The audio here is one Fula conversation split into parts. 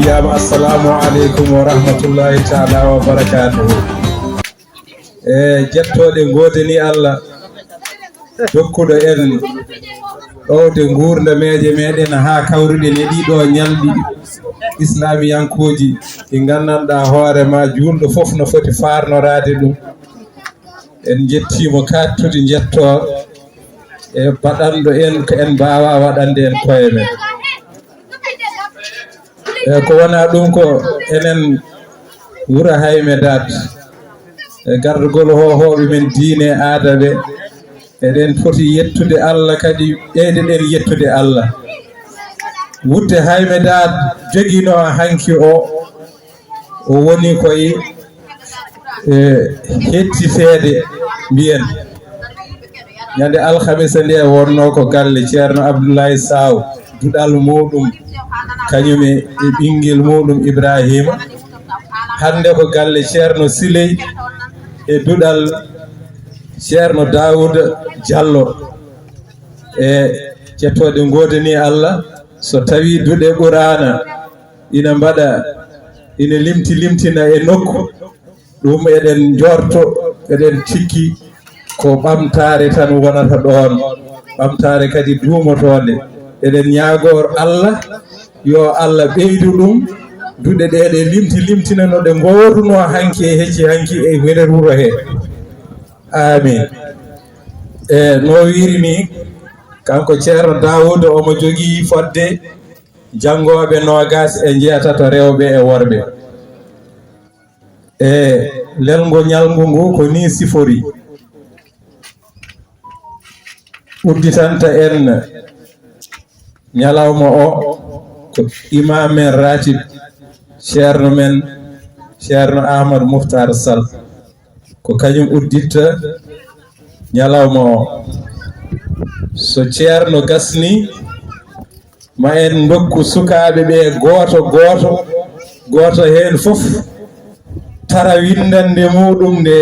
wiyama assalamu aleykum wa rahmatullahi taala wa barakatuhu. Jettoɗe godani Allah dokkuɗo en ɗowde gurdameje meɗen ha kawruɗen e ɗiɗo ñalɗi islamiyankoji ɗi gandanɗa hoorema julɗo foof no foti farnorade ɗum. En jettimo kattude jetto e baɗanɗo en ko en mbawa waɗande en koye men. Ko wona ɗum ko enen wuro Haymedate e gardugol hohoɓe men diine aada ɓe eɗen foti yettude Allah kadi ɓeydeɗen yettude Allah. Wudde Haymedate joguino hanki o woni koye hettitede mbiyen ñande alhamisa nde wonno ko galle ceerno Abdoulaye Saw duɗal muɗum kañum e ɓinguel muɗum Ibrahima. Hande ko galle ceerno Siley e duɗal ceerno Daouda Diallo. E jettoɗe godani Allah so tawi duɗe ɓurana ina mbaɗa ina limtina e nokku ɗum eɗen jorto eɗen cikki ko ɓamtare tan wonata ɗon, ɓamtare kadi duumotode. Eɗen ñaagor Allah yo Allah ɓeydu ɗum duɗe ɗe ɗe limtina no ɗe goruno hanki e hecci hanki e nder wuro he. Amin. No wirini kanko ceerno Daouda omo jogui fodde jangoɓe nogas e jeetato rewɓe e worɓe. Lelgo ñalgu ngu ko ni sifori. Udditanta en ñalawma o ko imam men ratib ceerno men ceerno Ahmadou Mouhtar Sall ko kañum udditta ñalawma o so ceerno gasni ma en dokku sukaaɓe ɓe gooto heen fof tara windande muɗum nde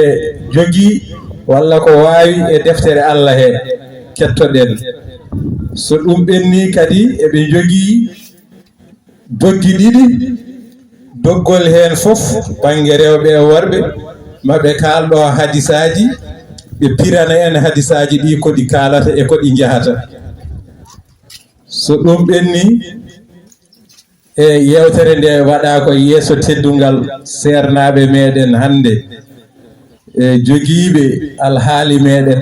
jogii walla ko waawi e deftere Allah hee kettoɗen so ɗum ɓenni kadi eɓe jogii doggi ɗiɗi doggol heen fof baŋnge rewɓe e worɓe maɓe kaalɗo hadisaji ɓe pirana en hadisaji ɗi ko ɗi kaalata e ko ɗi njahata so ɗum ɓenni e yewtere nde waɗa ko yeeso teddungal seernaɓe meɗen hannde e jogiiɓe alhaali meɗen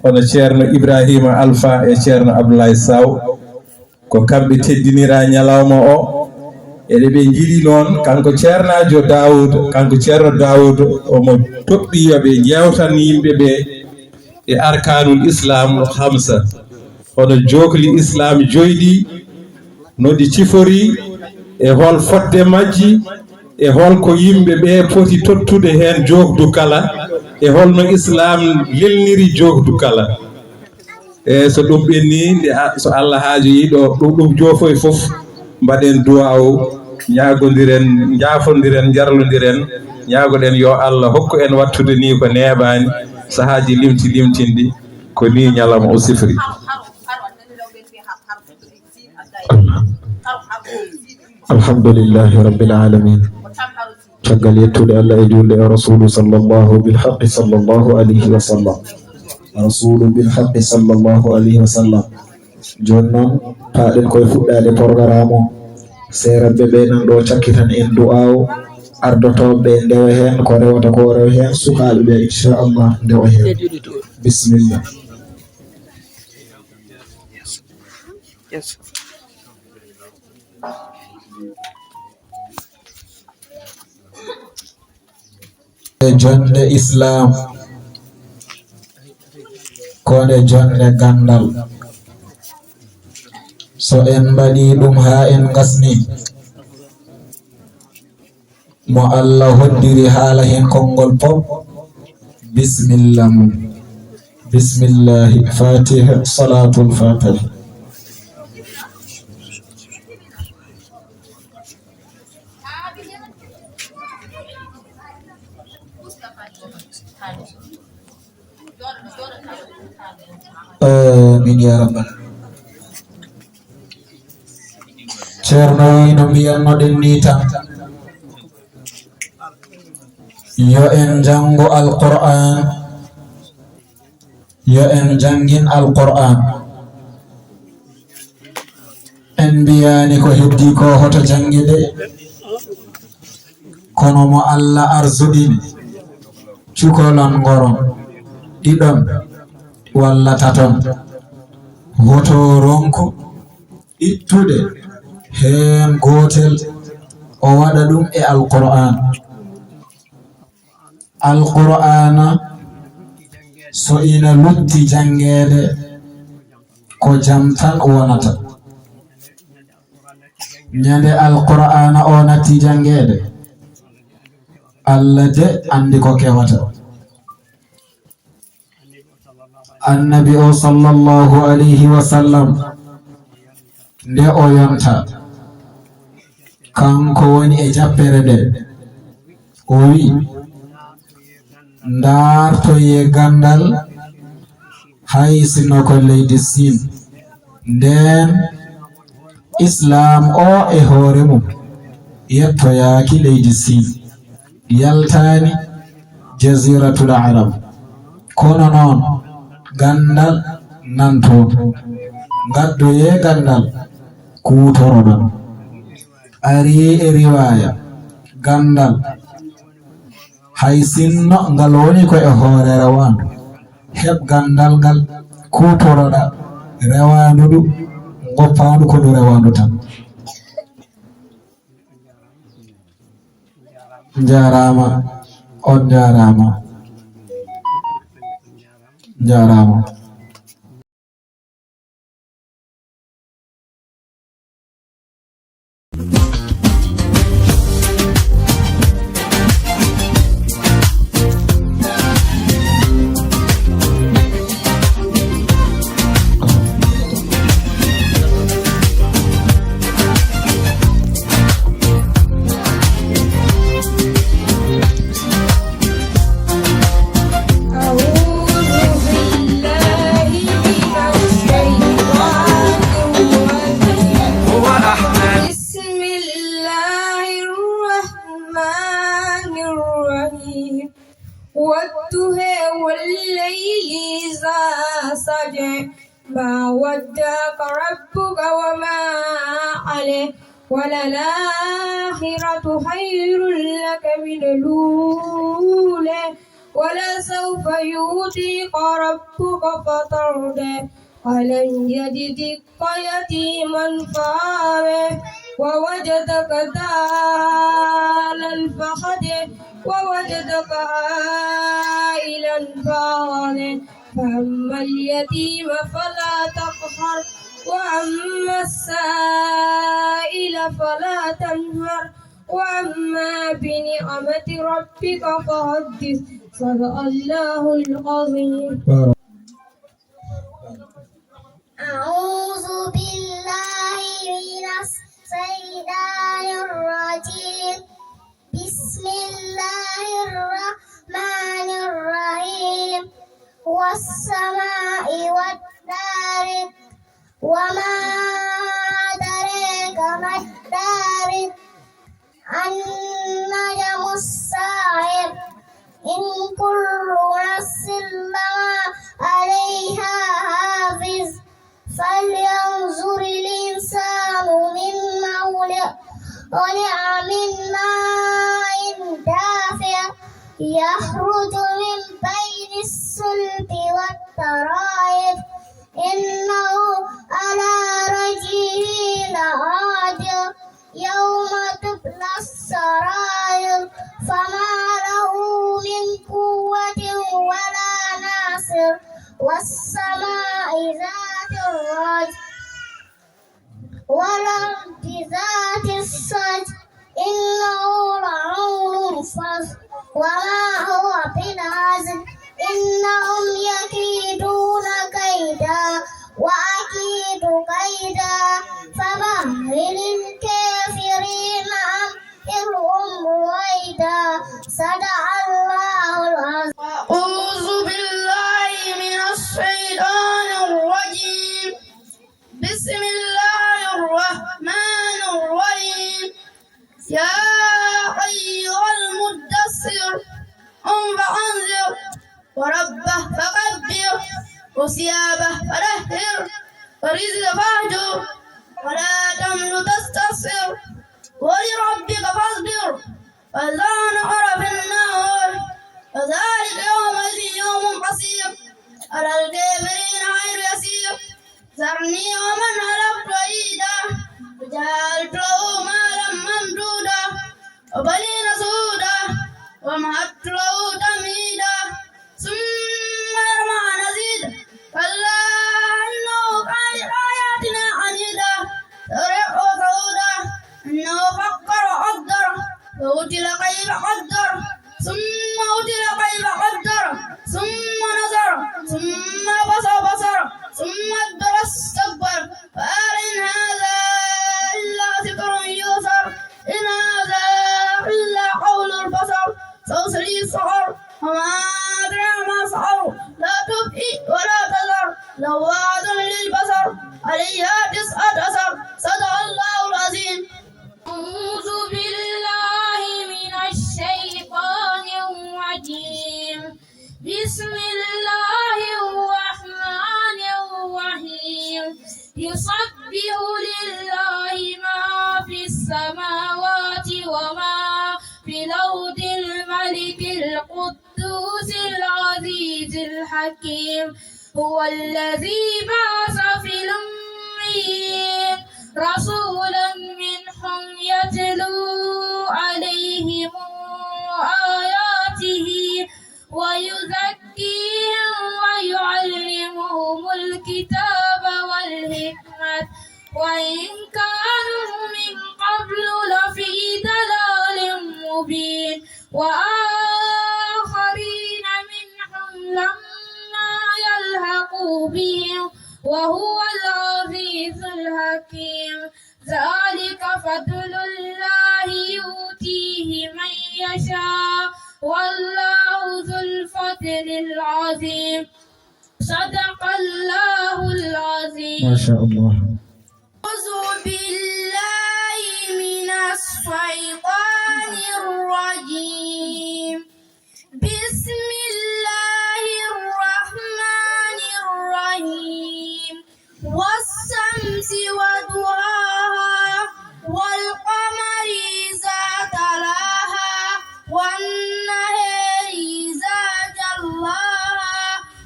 hono ceerno Ibrahima Alpha e ceerno Abdoulaye Saw ko kamɓe teddinira ñalawma o eɗe ɓe jiiɗi noon kanko ceernajo Daoud kanko ceerno Daoud omo toɓɓi yoɓe jewtan yimɓe ɓe e arkanul islam hamsa hono jokli islam joyɗi no ɗi cifori e hol fodde majji e holko yimɓe ɓe poti tottude heen jogdu kala e holno islam lelniri jogdu kala e so ɗum ɓenni nde so Allah haajo yiɗo ɗum joofoy fof mbaɗen duwaw ñaagodiren jaafodiren jarlodiren ñaagoɗen yo Allah hokku en wattude ni ko neeɓani sahaaji limtinɗi ko ni ñalawma o sifri alhamdulillahi rabbil alamin caggal yettude Allah e julde e rasulu sallallahu bilhaqqi sallallahu alayhi wa sallam rasulu bilhaqqi sallallahu alayhi wa sallam joni noon paaɗen koye fuɗɗade programme o seeranɓe ɓe nan ɗo cakkitan en du'aw ardotoɓe ndewa hen ko rewata ko rewa hen sukaɓe ɓe inchallah ndewa hen bisimillah jonde islam kode jonde gandal so en mbaɗi ɗum ha en gasni mo Allah hoddiri haala hen konngol pop bismillah mum bismillahi fatiha salatul fatiha amin ya rabbal ceerno wi no mbiyannoɗen ni tan yo en jango alquran yo en jangin alquran en mbiyani ko heddi ko hoto jangi de kono mo Allah arzuɗini cukolon ngoron ɗiɗon walla taton hoto ronko ittude hen gotel o waɗa ɗum e alquran alqur'ana so ina lutti jangede ko jam tan wonata ñande alqur'ana o natti jangede Allah de andi ko kewata annabi o sallallahu alayhi wa sallam nde o yonta kanko woni e jappere nde o wi ndartoye gandal hay sino ko leydi Sin nden islam o e hoore mum yettoyaki leydi Sin yaltani jaziratul arab kono noon gandal nanto gaddoye gandal kutoroɗon ari e riwaya gandal hay sinno ngal woni ko e hoore rewandu heb gandal ngal kutoroɗa rewandu ɗu goppandu ko ɗu rewandu tan jarama on jarama jarama وجه ما ودعك ربك وما عليه وللآخرة خير لك من الأولى ولسوف يؤتيك ربك فترضى ألم يجدك يتيما فآوى ووجدك ضالا فهدى ووجدك عائلا فأغنى فأما اليتيم فلا تقهر وأما السائل فلا تنهر وأما بنعمة ربك فحدث صدق الله العظيم. أعوذ بالله من الشيطان الرجيم. بسم الله الرحمن الرحيم. والسماء والطارق وما أدراك ما الطارق النجم الساحب إن كل نفس لما عليها حافظ فلينظر الإنسان مما خلق من ماء دافئ يخرج من بين الصلب والترائب إنه على رجعه لقادر يوم تبلى السرائر فما له من قوة ولا ناصر والسماء ذات الرجع والأرض ذات الصدع إنه لقول فصل وما هو بهزل إنهم يكيدون كيدا وأكيد كيدا فمهل الكافرين أمهلهم رويدا صدق الله العظيم. أعوذ بالله من الشيطان الرجيم. بسم الله الرحمن الرحيم. يا أيها المدثر قم فأنذر وربه فكبر وثيابه فطهر ورجل فاهجر ولا تمن تستكثر ولربك فاصبر فإذا نقر في النار فذلك يومئذ يوم قصير على الكافرين غير يسير ذرني ومن خلقت وحيدا وجعلت له مالا ممدودا وبنين سودا ومهدت له تمهيدا ثم يرمى نزيد كلا إنه كان لآياتنا عنيدا سريع وسعودا إنه فكر وقدر فقتل كيف قدر ثم قتل كيف قدر ثم نظر ثم بصر ثم أدبر استكبر فقال إن هذا إلا ذكر يؤثر إن هذا إلا قول البشر سأصلي سقر وما أدري ما سقر لا تبقي ولا تذر لواحة للبصر عليها 19 صدق الله العظيم. أعوذ بالله من الشيطان الرجيم. بسم الله الرحمن الرحيم. يسبح لله ما في السماوات وما في الأرض الملك القدوس العزيز الحكيم هو الذي بعث في الأميين رسولا منهم يتلو عليهم آياته ويزكيهم ويعلمهم الكتاب والحكمة وإن كانوا من قبل لفي ضلال مبين وآخرين منهم لما يلحقوا بهم وهو العزيز الحكيم ذلك فضل الله يؤتيه من يشاء والله ذو الفضل العظيم صدق الله العظيم. ما شاء الله. أعوذ بالله من الشيطان الرجيم. بسم الله الرحمن الرحيم.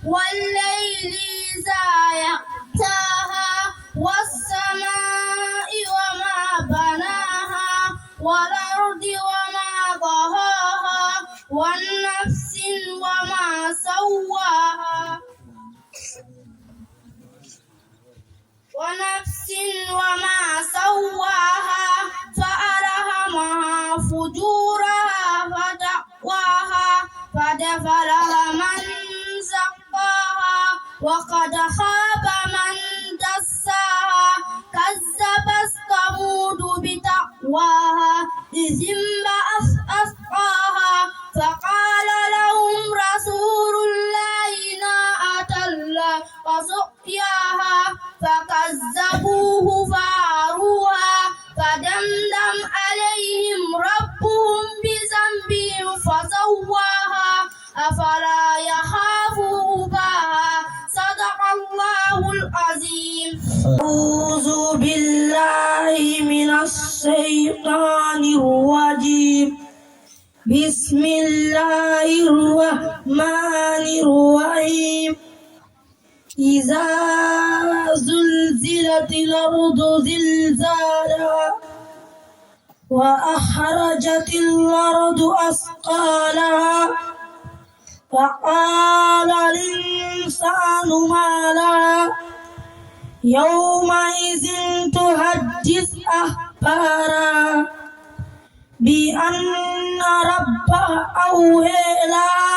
والليل إذا يغشاها والسماء وما بناها والأرض وما طحاها والنفس وما سواها فألهمها فجورها وتقواها قد أفلح من زكاها وقد خاب من دساها كذبت ثمود بتقواها إذ انبعث أشقاها فقال لهم رسول الله ناقة الله وسقياها فكذبوه فعروها فدمدم عليهم ربهم بذنبهم فسواها أفلا يخاف عقباها صدق الله العظيم. أعوذ بالله من الشيطان الرجيم. بسم الله الرحمن الرحيم. إذا زلزلت الأرض زلزالها وأخرجت الأرض أثقالها وقال الإنسان ما لها يومئذ تحدث أخبارها بأن ربها أوحى لها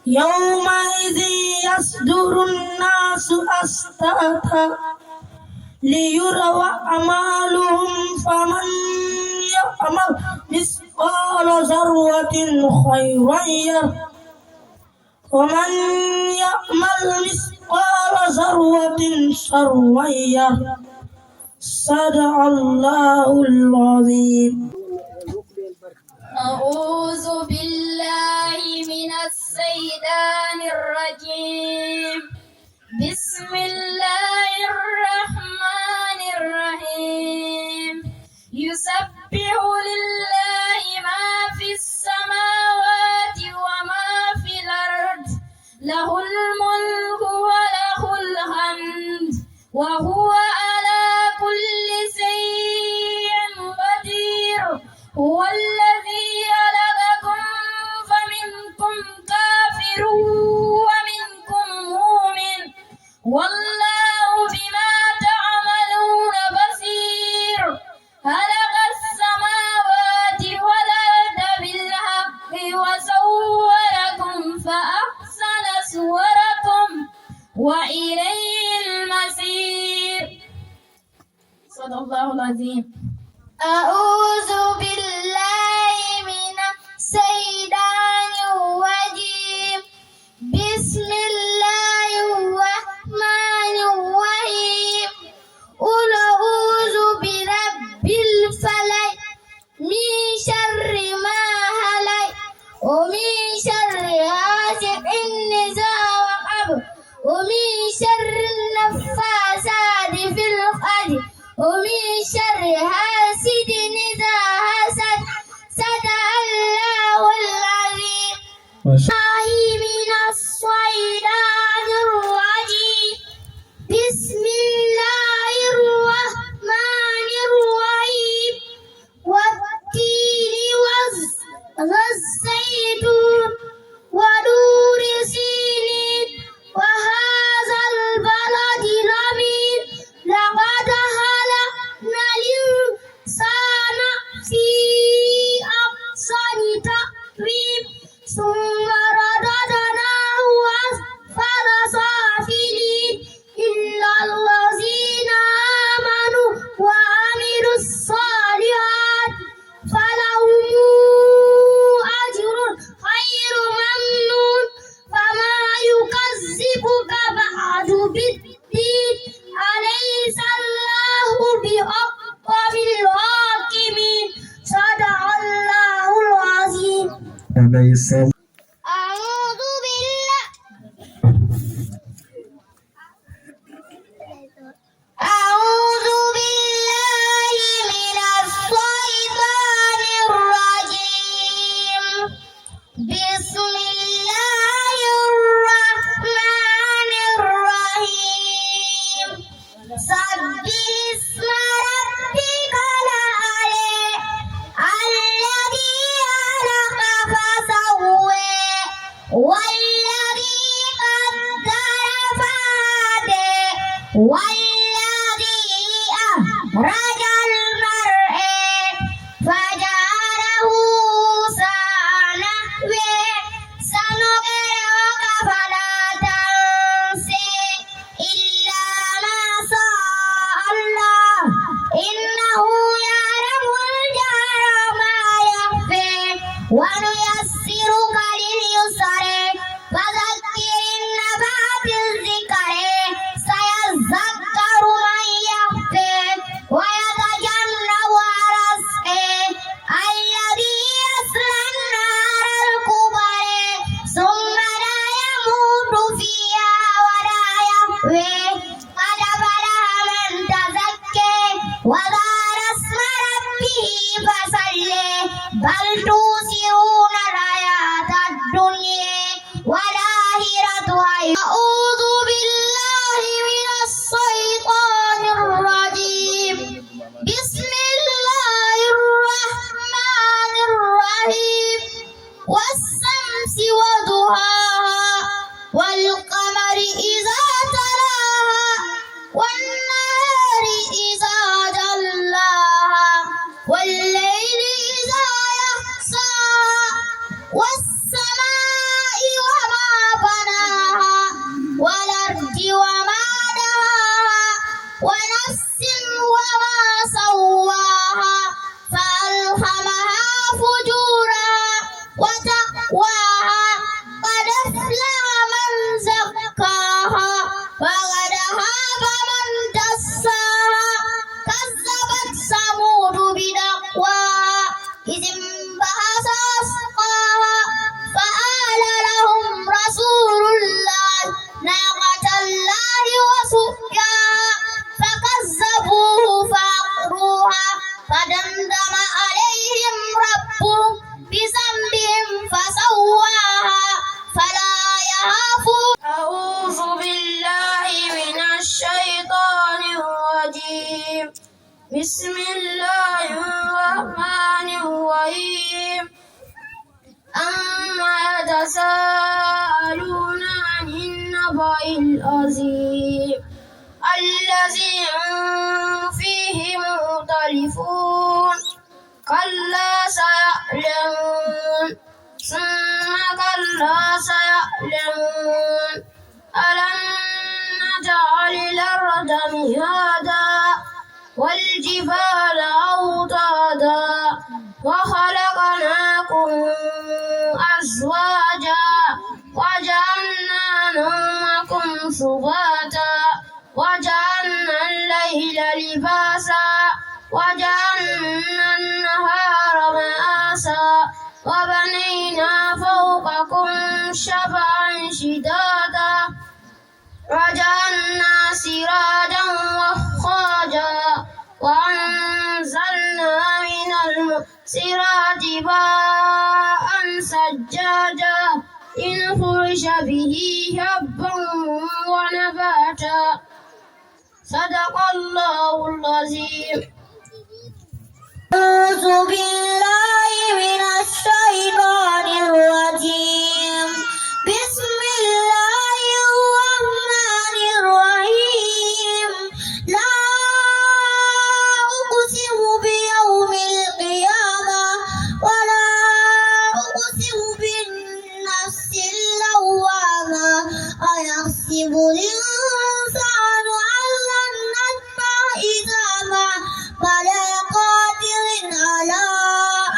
يومئذ يصدر الناس أشتاتا ليروا أعمالهم فمن يعمل مثقال ذرة خيرا يره ومن يعمل مثقال ذرة شرا يره صدق الله العظيم. أعوذ بالله من الشيطان الرجيم. بسم الله الرحمن الرحيم. يسبح لله ما في السماوات وما في الأرض له الملك وله الحمد وهو على كل شيء قدير. هو الذي خلقكم فمنكم كافر ومنكم مؤمن والله بما تعملون بصير. خلق السماوات والأرض بالحق وصوركم فأحسن صوركم وإليه المصير. صدق الله العظيم. أعوذ بالله من الشيطان الرجيم. بسم الله الرحمن الرحيم. قل أعوذ برب الفلق من شر ما خلق ومن شر غاسق إذا وقب ومن شر النفاثات في العقد ومن شر حاسد إذا حسد. صدق الله العظيم. من الشيطان الرجيم. بسم الله الرحمن الرحيم. والتين والزيتون ونور سينين وهذا البلد الأمين. لقد خلقنا الإنسان في أحسن تقويم ثم رددناه أسفل سافلين إلا الذين آمنوا وعملوا الصالحات فلهم أجر غير ممنون. فما يكذبك بعد بالدين. أليس الله بأحكم الحاكمين. صدق الله العظيم. أعوذ بالله من الشيطان الرجيم. بسم الله الرحمن والذي أخرج المرعى فجعله سنحوه سنقرئك فلا تنسى إلا ما شاء الله إنه يعلم الجهر وما يخفى ونيسرك لليسر فذكر النفعة الذكر سيذكر من يخفى ويتجنبها الأشقى الذي يصلى النار الكبرى ثم لا يموت فيها ولا يحيى قد أفلح من تزكى وذكر اسم ربه فصلى بل تؤثرون الحياة الدنيا والآخرة خير. أعوذ بالله من الشيطان الرجيم. بسم الله الرحمن الرحيم. والشمس وضحاها والقمر إذا تلاها والنهار إذا جلاها والليل إذا يغشاها والسماء وما بناها والأرض وما دهاها ونفس وما سواها فألهمها فجورها وتقواها قد أفلح من زكاها وقد خاب من دساها كذبت ثمود بدعواها إذ انبعث أشقاها فقال لهم رسول الله ناقة الله وسقياها فكذبوه فعقروها فدمدم عليهم ربهم بذنبهم فسواها فلا يخاف. أعوذ بالله من الشيطان الرجيم. بسم الله الرحمن الرحيم. أما يتساءلون عن النبأ العظيم الذي هم فيه مختلفون كلا سيعلمون ثم كلا سيعلمون ألم نجعل الأرض مهادا والجبال أوتادا وخلقناكم أزواجا وجعلنا نومكم سباتا وجعلنا الليل لباسا وجعلنا النهار معاشا وبنينا فوقكم سبعا شدادا وجعلنا سراجا وخاجا وأنزلنا من المعصرات ماء ثجاجا لنخرج به حبا ونباتا. صدق الله العظيم. أعوذ بالله من الشيطان الرجيم. بسم الله الرحمن الرحيم. لا أقسم بيوم القيامة ولا أقسم بالنفس اللوامة أيحسب الإنسان أن لن نجمع عظاما بلى قادر على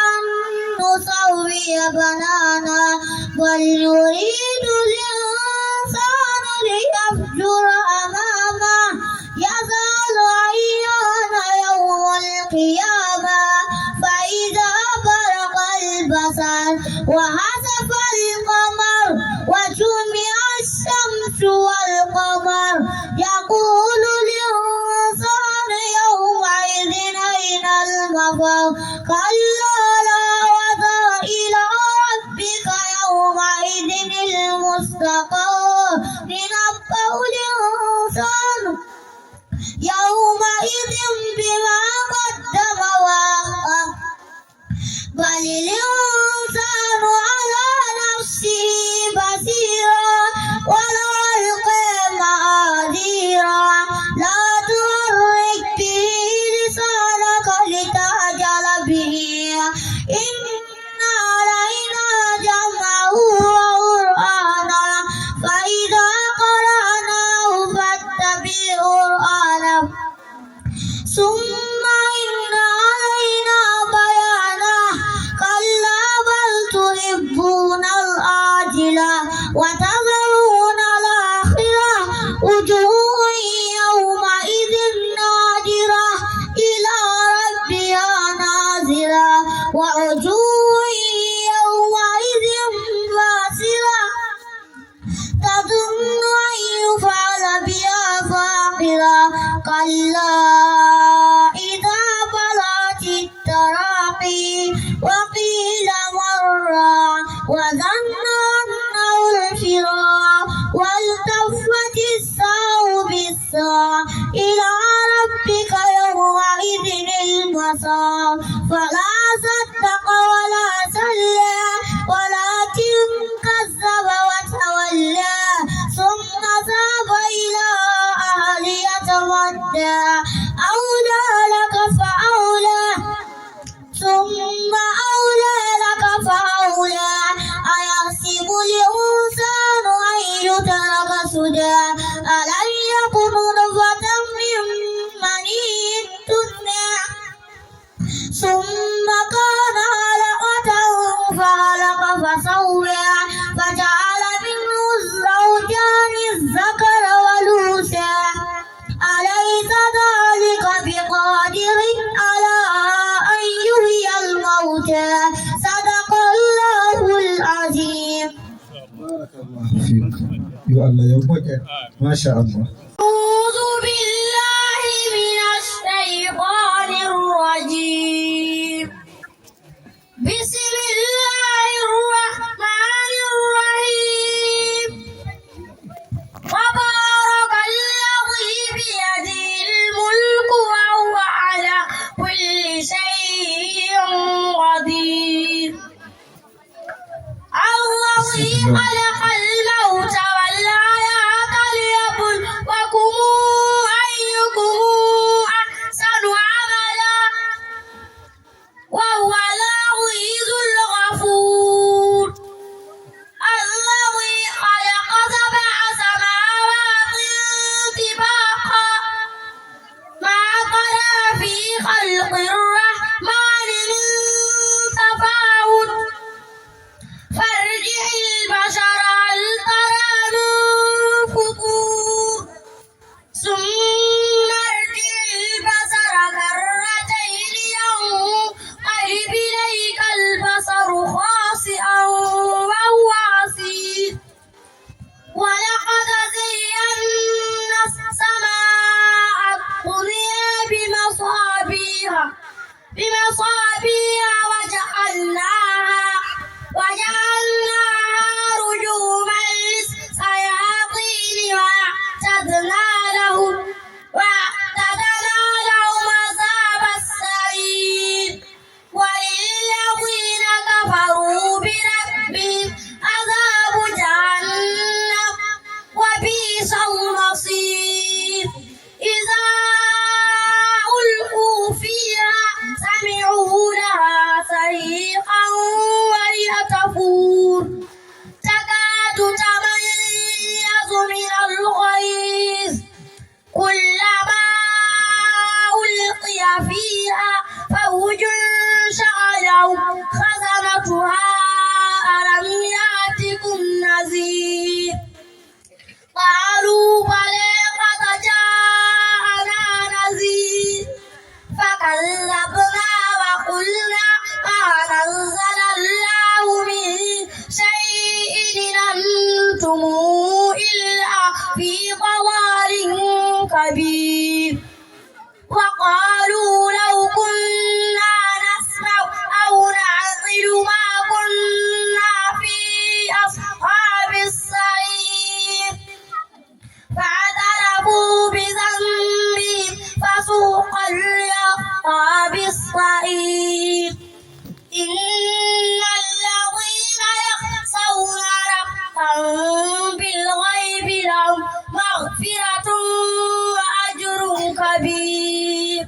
أن نسوي بنانا بل يريد الإنسان ليفجر أمامه يسأل أيان يوم القيامة فإذا برق البصر وخسف القمر وجمع الشمس والقمر يقول الإنسان يومئذ أين المفر كلا لا وزر إلى ربك يومئذ المستقر لنبأ الإنسان يومئذ بما قدم وأخر بل الإنسان على نفسه بصيرا ولو ألقى معاذيرا كلا إذا بلغت التراقي وقيل مرة وظن أنه الفراق والتفت الساق بالساق إلى ربك يومئذ المساق فلا صدق ولا صلى ولكن كذب وتولى ثم ذهب إلى أهله يتمطى أولى لك فأولى ثم أولى لك فأولى أيحسب الإنسان أن يترك سدى ألم يكن نطفة من مني تمنى ثم كان علقة فخلق فسوى فجعل منه الزوجين الذكر والأنثى أليس ذلك بقادر على أن يحيي الموتى صدق الله العظيم. بارك الله فيك يا الله يا بوجه ما شاء الله. أعوذ بالله من الشيطان الرجيم بسم الله الرحمن الرحيم تبارك الذي بيده الملك وهو على كل شيء قدير الذي خلق الموت والحياة ليبلوكم أيكم أحسن عملا وهو العزيز الغفور الذي خلق سبع سماوات طباقا ما ترى في خلق الرحمن من تفاوت فارجع البشر هل ترى من فطور ثم ارجع البصر كرتين ينقلب إليك البصر خاسئا وهو حسير ولقد زينا السماء الدنيا بمصابيح وجعلناها رجوما للشياطين وأعتدنا لهم عذاب السعير وللذين كفروا بربهم عذاب جهنم وبئس المصير إذا ألقوا فيها سمعوا لها صيحا وهي تفور تكاد تميز من الغيظ كلما ألقي فيها فوج سألهم خزنتها ألم يأتكم نذير قالوا بلى قد جاءنا نذير فكذبنا وقلنا ما نزل الله من شيء إن أنتم إلا في ضلال كبير وقالوا لو كنا نسمع أو نعقل ما كنا في أصحاب السعير فاعترفوا بذنبهم فسوقا لأصحاب السعير إن الذين يخشون ربهم بالغيب لهم مغفرة وأجر كبير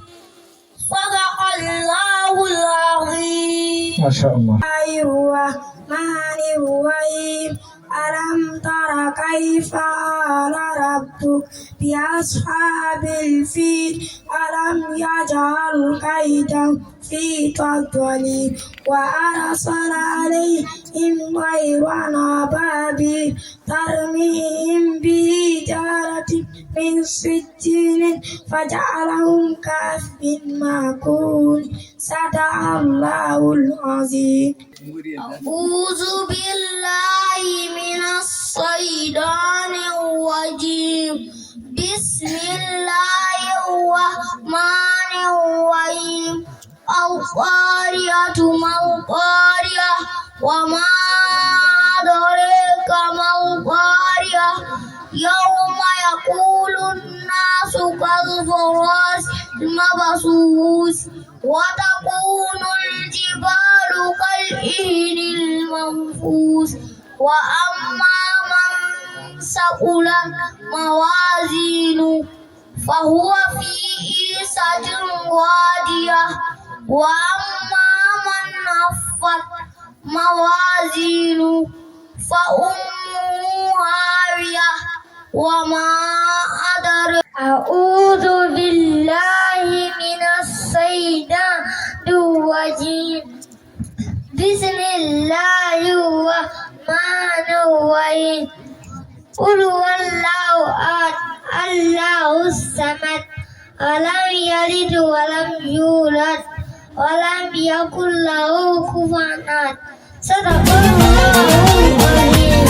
صدق الله العظيم. ما شاء الله. الرحمن الرحيم ألم تر كيف فعل ربك بأصحاب الفيل ألم يجعل كيدهم في تضليل وأرسل عليهم طيرا أبابيل ترميهم بحجارة من سجيل فجعلهم كعصف مأكول صدق الله العظيم. أعوذ بالله من الشيطان الرجيم بسم الله القارية ما القارية وما أدريك ما القارية يوم يقول الناس كالفراش المبثوث وتكون الجبال كالعهن المنفوش وأما من ثقلت موازينه فهو في عيشة راضية وأما من خفت موازينه فأمه هاوية وما أدرك. أعوذ بالله من الشيطان الرجيم. بسم الله الرحمن الرحيم. قل هو الله أحد الله الصمد ولم يلد ولم يولد ولم يكن له كفوا أحد. صدق الله العظيم.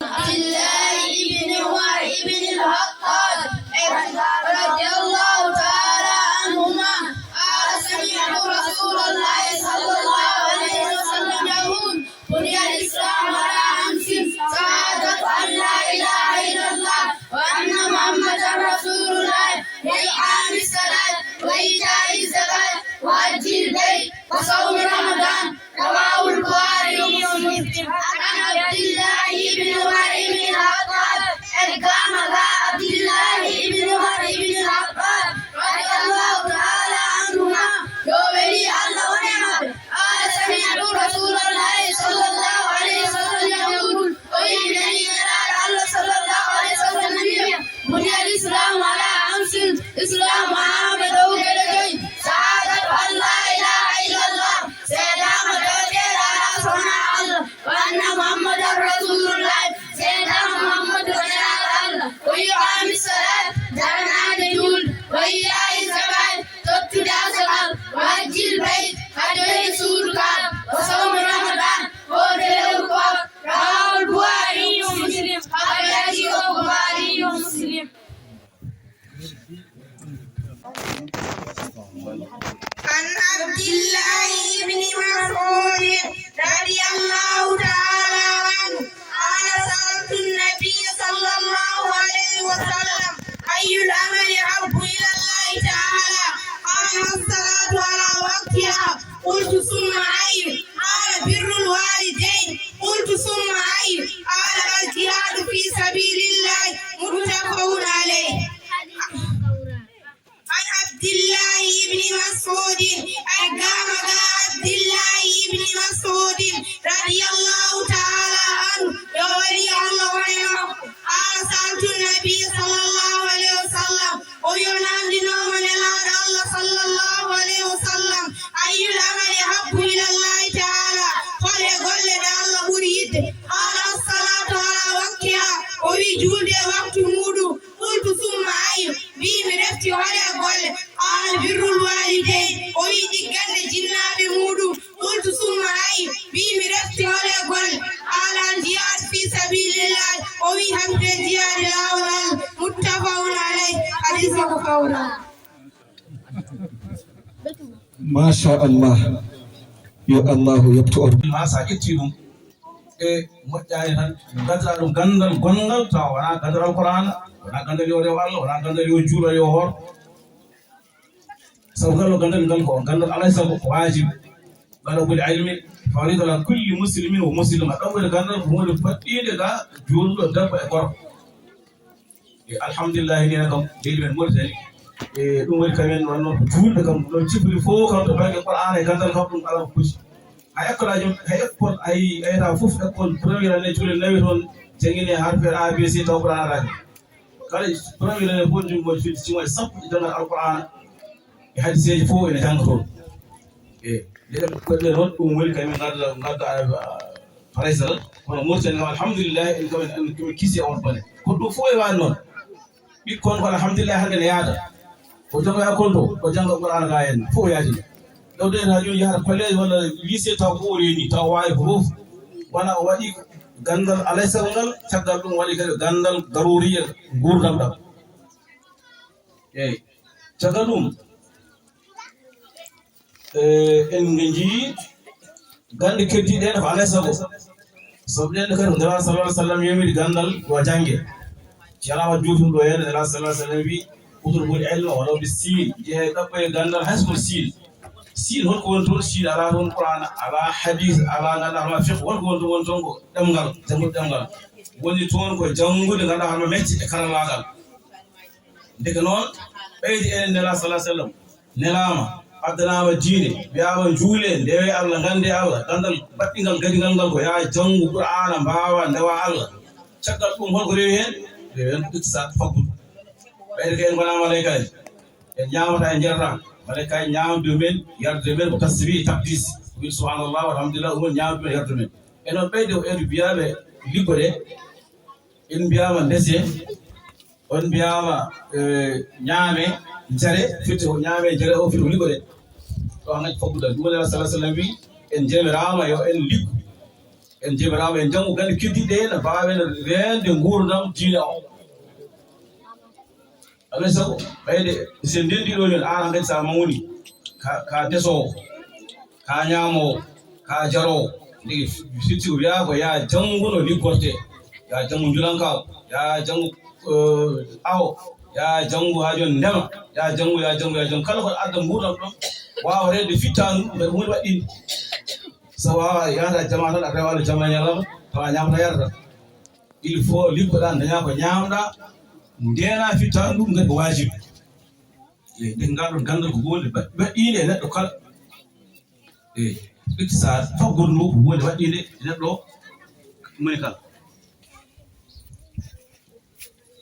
عبد الله بن عمر بن الخطاب رضي الله تعالى عنهما قال سمعت رسول الله صلى الله عليه وسلم يقول بني الإسلام على خمس شهادة أن لا إله إلا الله وأن محمدا رسول الله وإقام الصلاة وإيتاء الزكاة وحج البيت وصوم رمضان. رواه البخاري ومسلم. عن عبد الله بن عمر بن الخطاب قام عبد الله بن عمر بن الخطاب رضي الله تعالى عنهما يوبلي الله ونعمه قال سمعت رسول الله صلى الله عليه وسلم يقول وإنني أرى الله صلى الله عليه وسلم بني الإسلام على خمس إسلام محمد وكلكي شهادة أن لا إله إلا الله سيدنا وأن محمد رسول الله سيدنا محمد رسول الله وإقام الصلاة دعنا نجول وإيتاء الزكاة تؤتي الزكاة وحج البيت هدي سورك وصوم رمضان وتلاوة. رواه البخاري ومسلم. أخرجه البخاري ومسلم. عن عبد الله بن مسعود رضي الله تعالى عنه قال سألت النبي صلى الله عليه وسلم أي العمل أحب إلى الله تعالى؟ قال الصلاة على وقتها. قلت ثم أي؟ قال بر الوالدين. قلت ثم أي؟ قال الجهاد في سبيل الله. متفق عليه. عن عبد الله بن مسعود قام عبد الله بن مسعود رضي الله تعالى عنه يولي الله ونعمه قال سألت النبي صلى الله عليه وسلم وينادي من الله صلى الله عليه وسلم أي العمل أحب إلى الله تعالى؟ قال يقول الله بريد. قال الصلاة على وقتها ويجود وقت مودو. قلت ثم أي؟ بي مرفتي ولا قال بر الوالدين ويجي كان جنا بمودو. قلت ثم أي؟ بي مرفتي ولا قال الجهاد في سبيل الله ويهم الجهاد الأول. متفق عليه. حديث قولا. ما شاء الله يا الله يبتؤ ma sa itti ɗum e moƴƴani tan gandira ɗum gandal gongal tawa wona gandal alqur'ana wona gandal yo rew Allah wona gandal yo juulo yo hoor sabu ngal gandal ngal ko gandal alay sago ko wajibi talabul ilmi farida ala kulli muslimin wa muslima ɗawde gandal ko hunde faɗɗide ga juulɗo debbo e gorko e alhamdulillahi nena kam leydi men Mauritanie e ɗum waɗi kamen wonno ko julɓe kam ɗon cifri fof kam to banggue qur'ana e gandal kam ɗum ala ko foti hay école aji hay école ayata fof école premiére année cuuɗe nawi toon jangguine harfere ABC taw qur'ana araji kala premiére année fof jumgo fiɗi cimoye sappo ɗi jangat alqur'ana e hadiseji fof ene jangga toon e ɗeɗe noon ɗum woni kamen gadda paraysal kono Mauritanie kam alhamdulillah en kamen kiisi e on bone ko ɗum fof e wani noon ɓikkon ko alhamdulillah hande ne yaada o jogo école to o jangga qur'ana ga hen fof yaadi ɗawde ha joni yahata collège walla lycée taw ko reeni taw wawi ko fof wona o waɗi gandal alay sago ngal caggal ɗum waɗi kadi gandal daruriya gurdam ɗam eyyi caggal ɗum en jii gande keddiɗen ko alay sago soɓɗenɗe kadi ko nelaɗo sallallah alih w sallam yewiri gandal yo jangge ceerama juutum ɗo henne nelaɗo sallah sallam wi utul ɓuri elma walaw bi siin jeehe ɗaɓɓoye gandal hayso siin siin holko woni toon siin ala toon qur'an ala hadis ala ganduɗa hono fiqh wonko woni toon woni toon ko ɗemgal janggude ɗemgal woni toon ko janggude ganduɗa hono mecce e karallagal ndeke noon ɓeydi enen nelaɗo sallah sallam nelama addanama diine wiyama juule ndewe Allah gande Allah gandal baɗɗingal gadigal ngal ko ya janggu qur'ana mbawa ndewa Allah caggal ɗum holko rewi hen rewi hen ko iktisad faggudu ɓeyde ko en gona malaikaji en ñamata e jerta malaikaji ñamde men yarde men ko tasbi tabdis wi subhanallah walhamdulillah ɗum ñamde men yarde men e noon ɓeyde ko en mbiyaɓe liggoɗe en mbiyama ndese on mbiyama ñaame jare fitte ko ñaame jare o fitte ko liggoɗe ɗo hangaji faggudal ɗum woni sallah sallam wi en jemirama yo en liggu en jemirama en janggu gandi keddiɗe ne mbawen rende gurdam diine o alay sago ɓeyde sen ndendiɗo men an hangaji sa mawni ka desowo ka ñamowo ka jarowo ndigi fitti ko wiya ko ya janggu no liggorte ya janggu julankaw ya janggu awo ya janggu ha joni ndema ya janggu kala ko adda gurdam ɗon wawa rende fittanu mbeɗa hunde waɗɗinde so wawa yahata jama tan a rewano jama ñalama tawa ñamata yarata il faut liggoɗa daña ko ñamɗa ndena fittanu ɗum gati ko wajibi eyi ndeke ngal ɗon gandal ko hunde waɗɗinde e neɗɗo kala eyi iktisad faggudu ndu ko hunde waɗɗinde e neɗɗo moni kala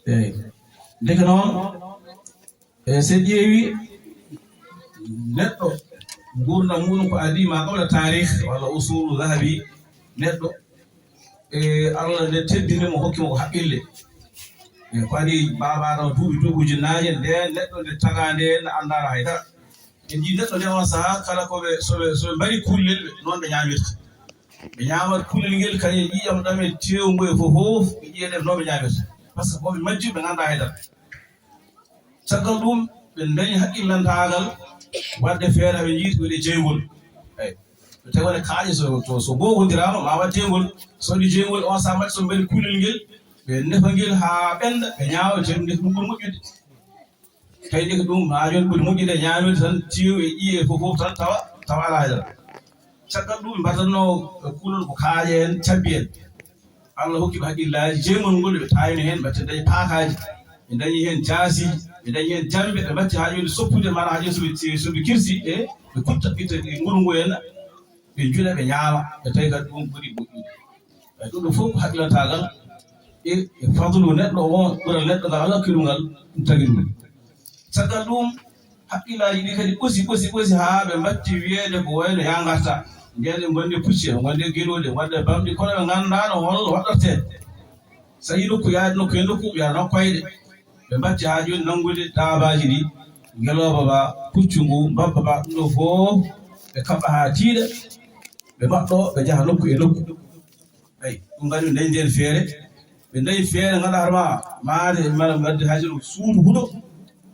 eyi ndeke noon so ƴeewi neɗɗo gurdam muɗum ko adi ma qabla tarih walla usulu zahabi neɗɗo Allah nde teddinimo hokkimo ko haqqille ko adi babaɗo duuɓi ujunnaje nde neɗɗo nde tagade ne andara haydara en jii neɗɗo nde on saaha kala koɓe soɓe mbari kullel ɓe noon ɓe ñamirta ɓe ñamat kullel ngel kañum ƴiƴam ɗam e tewgo e fof ɓe ƴiyeɗen no ɓe ñamirta par ce que koɓe majjiɓe ɓe ganda haydara caggal ɗum ɓe dañi haqqillantagal wadde feere ɓe jiiti waɗi jeygol eyi ɓe tawi waɗe kaaƴe so gogodirama ma waɗ jeygol so waɗi jeygol on sa mbaɗi so mbari kullel ngel ɓe nefa ngel ha ɓenda ɓe ñaawa jeeɗum ndeke ɗum ɓuuri moƴƴude tawi ndeke ɗum ha joni ɓuuri moƴƴude e ñamirde tan tiyo e ƴiye fof tan tawa ala haydara caggal ɗum ɓe mbaɗatno kulol ko kaaƴe en cabbi en Allah hokkiɓe haqqillaji jeygol ngol ɓe tawino hen mbatte dañi paakaji ɓe dañi hen jaasiji ɓe dañi hen jambe ɓe mbatti ha joni soppude mana ha joni soɓe kirsi ɓe kutta ɓitta nguru ngu henna ɓe juula ɓe ñaama ɓe tawi kadi ɗum ɓuuri moƴƴude eyi ɗum ɗo fof ko haqqilantagal e fadlu neɗɗo o ɓuura neɗɗo ngal ala kiɗungal ɗum tagi ɗum caggal ɗum haqqillaji ɗi kadi ɓosi ha ɓe mbatti wiyeede ko wayno ya garta ndiyade gonde pucce gonde gueɗoɗe gonde bamɗi kono ɓe gandano holno waɗɗorte so yi nokku yaade nokku e nokku ɓe yara nokkoyde ɓe mbatti ha joni nangude dabaji ɗi ngeloba ba puccu ngu mbabba ba ɗum ɗo fof ɓe kaɓɓa ha tiiɗa ɓe mbaɗɗo ɓe jaaha nokku e nokku eyi ɗum gandi ɓe dañi nden feere ɓe dañi feere ganduɗa harma maade mala wadde ha joni suudu huuɗo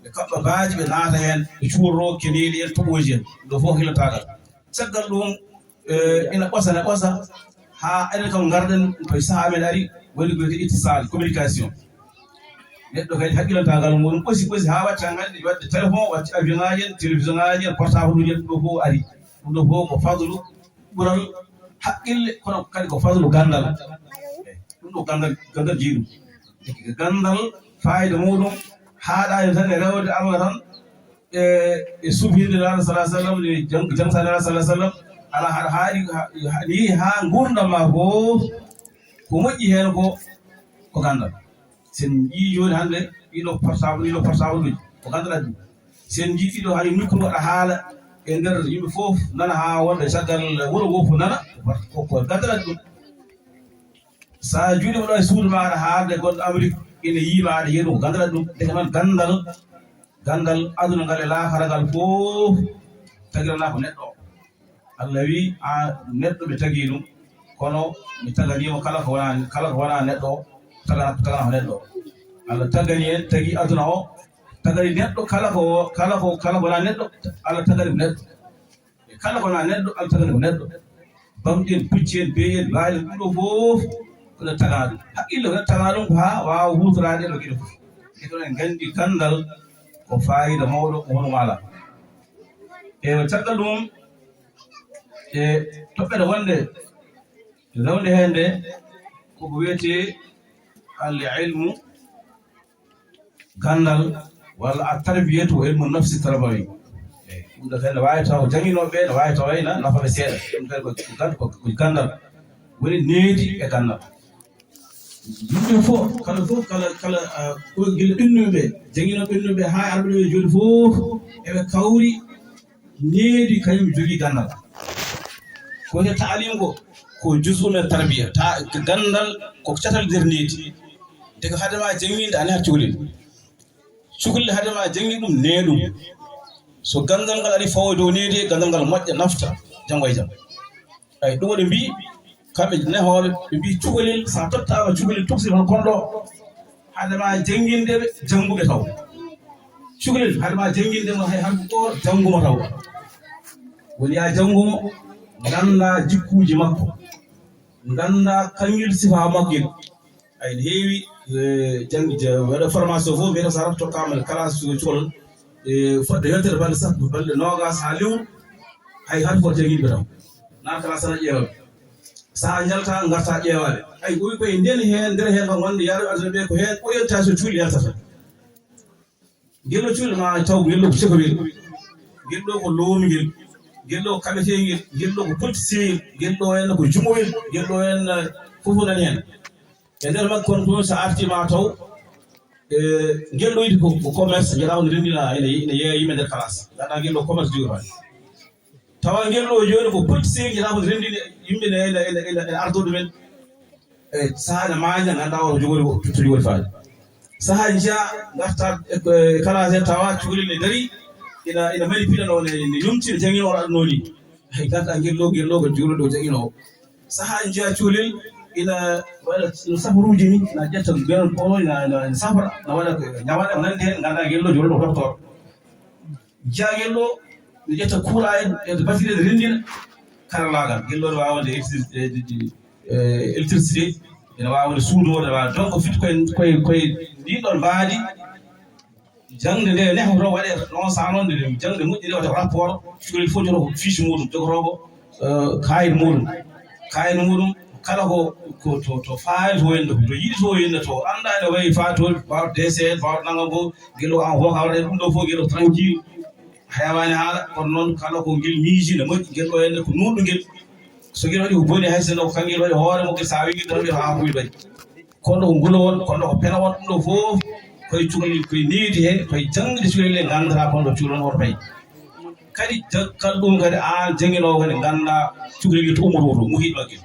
ɓe kaɓɓa baaji ɓe naata hen ɓe cuurro keneɗi en toɓoji en ɗum ɗo fof hilatagal caggal ɗum ina ɓosa ha enen kam garɗen koye saaha men ari woni ko wiyete ittisal communication neɗɗo kadi haqqilantagal muɗum ɓosi ha watta gandi wadde téléphone watti avion ngaji en télévision ngaji en portable uji en ɗum ɗo fof ari ɗum ɗo fof ko fadlu ɓuural haqqille kono kadi ko fadlu gandal ɗum ɗo gandal jiiɗum gandal fayida muɗum haɗani tan e rewde Allah tan e subhinde Allah sallallahu alaihi wasallam e jamsade Allah sallallahu alaihi wasallam ala haɗa haali ha gurdam ma fof ko moƴƴi hen ko gandal sen jii joni hande ɗiɗo portable uji ko ganduɗa ɗum sen jii ɗiɗo hay nokku waɗa haala e nder yimɓe fof nana ha wonde caggal wuuro ngo fof nana ko ganduɗa ɗum sa juuɗima ɗo e suudu maɗa haalde gonɗo Amérique ina yiima aɗa yeeɗum ko ganduɗa ɗum ndeke noon gandal aduna ngal e laakara ngal fof tagirana ko neɗɗo o Allah wi a neɗɗo ɓe tagi ɗum kono mi taganimo kala ko wona neɗɗo o tagana ko neɗɗo o Allah tagani en tagi aduna o tagari neɗɗo kala ko wona neɗɗo Allah tagari ko neɗɗo kala ko wona neɗɗo Allah tagari ko neɗɗo bamɗi en pucci en beyi en baali ɗum ɗo fof kono taga ɗum haqqille kono taga ɗum ko ha wawa hutorade ɗo gueɗe fof ɗon en gandi gandal ko fayida mawɗo ko hono mala e caggal ɗum e toɓɓere wonde lawde hende koko wiyete al ilmu gandal walla a tarbiyatu o ilmu nafsi tarbawi ɗum ɗo kadi ne wawi taw janginoɓe ne wawi taw wayna nafaɓe seeɗa ɗum kadi ko gandal woni needi e gandal yimɓe fof kala guila ɓennuɓe janginoɓe ɓennuɓe ha arɓeɗo joni fof eɓe kawri needi kañum jogui gandal ko te taalim ko jusune tarbiya ta gandal ko catal nder needi deko hadema janginde ani ha cukalel hadema jangi ɗum neeɗum so gandal ngal ari fawo dow needi gandal ngal moƴƴa nafta janggo e jaam ay ɗum waɗi mbi kamɓe nehoɓe ɓe mbi cukalel sa tottama cukalel toksir hono konɗo hadema janguindeɓe jangguɓe taw cukalel hadema janguindemo hay hanko ɗo jangumo taw woni ya jangumo ganda jikkuji makko ganda kañƴel sifa makkel ay ne heewi jangde waɗa formation fof mbiyata sa rafto kamal classe cukalel fodde yontere balɗe sappo balɗe nogas ha lewru hay hade fo janguiɓe taw na classe ana ƴeewaɓe saha jalta garta ƴeewaɓe ay ɓoyi koye nden hen nder hen kam wonde yaɗo aduna ɓe ko hen orientation cuuɗi yaltata guelɗo cuuɗi ma taw guelɗo ko cekowel guelɗo ko loomiguel guelɗo ko kaɓeteguel guelɗo ko politicien guelɗo henna ko jumowel guelɗo henna fof nani hen e nder makko kono toon sa artima taw guelɗo yiɗi ko commerce jeeɗa ne rendina ene yeeya yimɓe nder classe gaɗa guelɗo commerce jogotani tawa guelɗo joni ko politicien jeeɗa ko rendini yimɓe ene ardo ɗumen e saha ne maña ganduɗa o jogori toɗi woni faade saha jiya garta classe tawa cukalel ne daari ina mari piɗano ne yumtine jangguino oɗo aɗanoni hay garta guelɗo ko jogori ɗo jangguinowo saha jiya cukalel ina waɗa safaruji ni na ƴetta gueɗal ɓono ina safara na waɗa ñawaɗe ko nandi hen ganduɗa guelɗo joni ɗo docteur jiya guelɗo ne ƴetta kuura en e batterie ne rendina karallagal guelɗo ne wawa wonde électricité ene wawa wonde suudode wawa donc fitti koye ɗinɗon mbaadi jangde nde nehoto waɗe non sa noon jangde moƴƴi nde wata rapport cukalel fof joto ko fiche muɗum jogotoko kayit muɗum kala to faali to wende to yiɗi to wende to anda ene wayi fa to waw DCN waw nangam ko guelɗo an fof hawre ɗum ɗo fof guelɗo tranquille hewani haala kono noon kala ko guel miiji ne moƴƴi guelɗo henne ko nunɗuguel so guel waɗi ko boni hay sinno ko kanguel waɗi hoore mo guel sa wi guel tan wiyata ha ko waɗi kono ko ngulo won kono ko pena won ɗum ɗo fof koye cukalel koye needi he koye jangde cukalel e gandata kono ɗo cukalel oto payi kadi kala ɗum kadi an jangguinowo kadi ganda cukalel to ummoto to muhiɗ maggel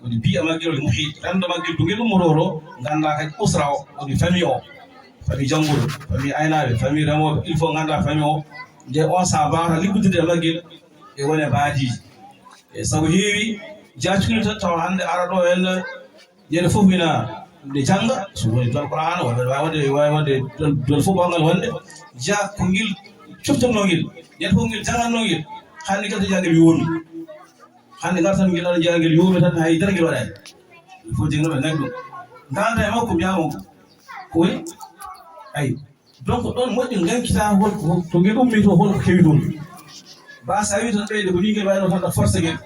woni biya maggel woni muhiɗ rendo maggel to guel ummoto to ganda kadi usra o woni famille o famille jangguɗo famille aynaɓe famille remoɓe il faut ganda famille o nde on sa mbawata liggodude e maggel e wone baadiji e sabu heewi jeya cukalel tan tawa hande ara ɗo henna ñande fof ina nde jangga so woni dol Qur'an wawi wonde dol fof ɓangal wonde jeya ko guel cuftannoguel ñande fof guel jangannogel hande guel to janggel yoomi hande gartan guel aɗa jeeya guel yoomi tan haydara guel waɗani il faut jengnoɓe naggi ɗum ganda e makko mbiyamo ko woni ayi donc ɗon moƴƴi gankita to guel ummi to holko kewi ɗum basa wi tan ɓeyde ko ni guel wayno tan ɗa force guel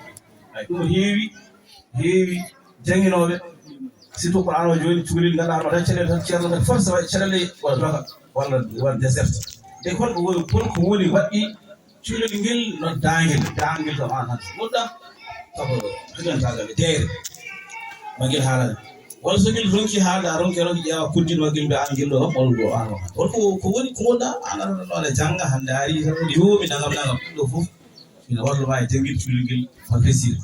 ay ɗum heewi jangguinoɓe surtout Qur'an o joni cukalel ganduɗa no tan caɗele tan ceerno kadi force waɗi caɗele walla doga walla déserte te holko woni waɗɗi cukalel ngel no dangel kam an tan goɗɗa sabo hagantagal deere maguel haalani walla so guel ronki haalde a ronki ƴeewa kuddin maguel mbiya an guel ɗo kam holko an holko ko woni ko gonɗa an aɗa ɗo jangga hande ari tan woni yoomi nagam ɗum ɗo foof ina walluma e jangguide cukalel ngel ko réussir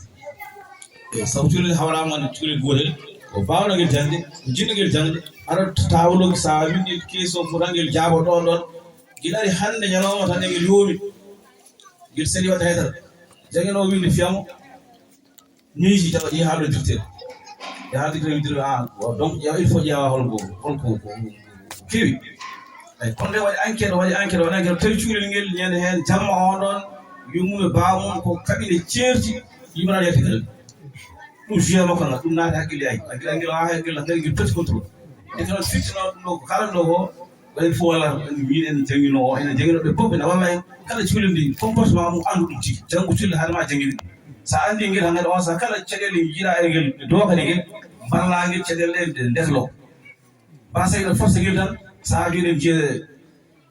e sabu cukalel hawrama wonde cukalel gotel ko bawɗoguel jangde ko jinɗoguel jangde aɗa tawlogi sa windi keeso fotangel jaabo ɗon guel ari hande ñalawma tan eguel yoomi guel sali wadde haydara jangguinowo winde fiyamo miiji tawa ƴeehi haalde deftere e haalde deftere widiri donc il faut ƴeewa holko kewi ay kono nde waɗi enquête tawi cukalel ngel ñande heen jamma on ɗon yummuɓe bawmum ko kaɓine ceerti yimraɗe yette kala ɗum jugé makko ngal ɗum naati hakkille ay hakkille ngel ha hakkille ngel ngel toti contrôle e noon fittino ɗum ɗo ko kalano ɗo ko waɗen fof walla wiin en jangguino o ene jangguinoɓe fof ene walla en kala cukalel ndi comportement mum andu ɗum tigi janggo culle haadema jangguini sa andi ngel hankkadi on sah kala caɗele jiiɗa e ngel dokade ngel mballaguel caɗele ɗe ndeslo basa ene force ngel tan saahaji eɗen jiiya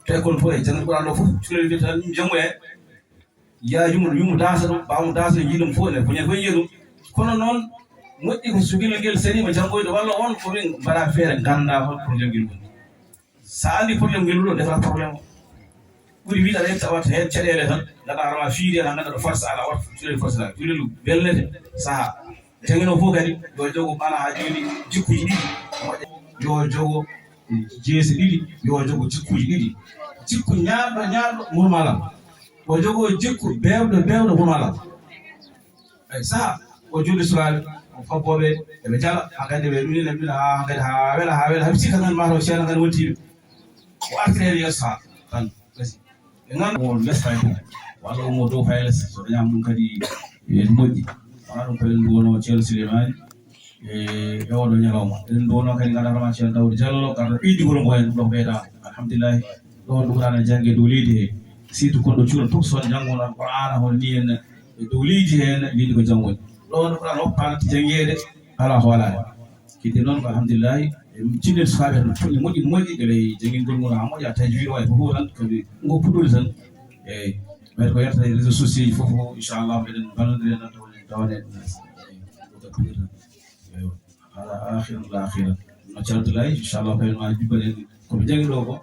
to école fof e jangde ɓuran ɗo fof cukalel ndi tan janggo e yiya yummo dasa ɗum ɓawmo dasa ɗum jiiɗum fof ene foñen fof yiya ɗum kono noon moƴƴi ko cukalel ngel senima janggoyde walla on komin mbaɗa feere ganda hol probléme ngel woni sa andi probléme ngel ɗo defata probléme o ɓuri wiiɗa rek tawata heen caɗele tan gaɗa arama fiiri tan ganduɗa force ala watta cukalel force ala cukalel wellete saaha jangguino fof kadi yo jogo mana ha joni jikkuji ɗiɗi yo jogo jeese ɗiɗi yo jogo jikkuji ɗiɗi jikku ñaaɗo murmalam o jogo jikku bewɗo murmalam ay saaha o julde sukaɓe o fabboɓe eɓe jala hankadi ɓe ɗumina ɗumina ha hankadi ha weela haɓe sika tan mataw ceerno kadi wontiɓe o artiri hen yeeso ha tan gasi ɓe gandu mo less fay fof walla omo dow fay less so dañama ɗum kadi ɗum moƴƴi wona ɗum koyen duwono ceerno Souleymany e oɗo ñalawma eɗen duwono kadi ganduɗa hoorema ceerno Daouda Diallo garɗo ɓeydi golo ngo hen ɗum ɗo ko ɓeydama alhamdulillahi ɗon ɗum ɗana janggue dow leydi he surtout konɗo cuuɗo tous son janggono Qur'ana hono ni en e dow leydi hen leydi ko janggoy ɗon ɗuran hoppante janggede ala hoolade kidde noon ko alhamdulillahi cinɗen sukaɓe tan fuɗɗi moƴƴi ɗele janggingol ngol ha moƴƴa tajwid o e fof tan kadi ngo puɗɗude tan eyyi ɓayde ko yerta e réseaux sociaux ji fof inchallah meɗen ballodiri tan tawane ala akhiran la akhiran no ceerno Abdoulaye inchallah kayen ma jubbaɗen koɓe janggi ɗo ko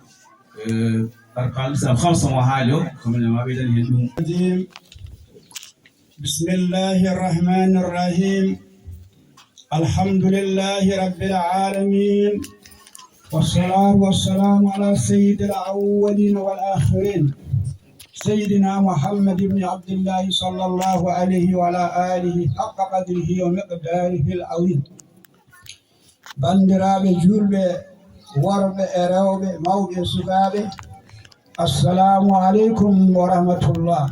arkan islam hamsa mo haali o komin ma ɓeydani hen ɗum بسم الله الرحمن الرحيم الحمد لله رب العالمين والصلاة والسلام على سيد الأولين والآخرين سيدنا محمد بن عبد الله صلى الله عليه وعلى آله حق قدره ومقداره العظيم بندرابي جولبي وربي أروبي موبي سبابي السلام عليكم ورحمة الله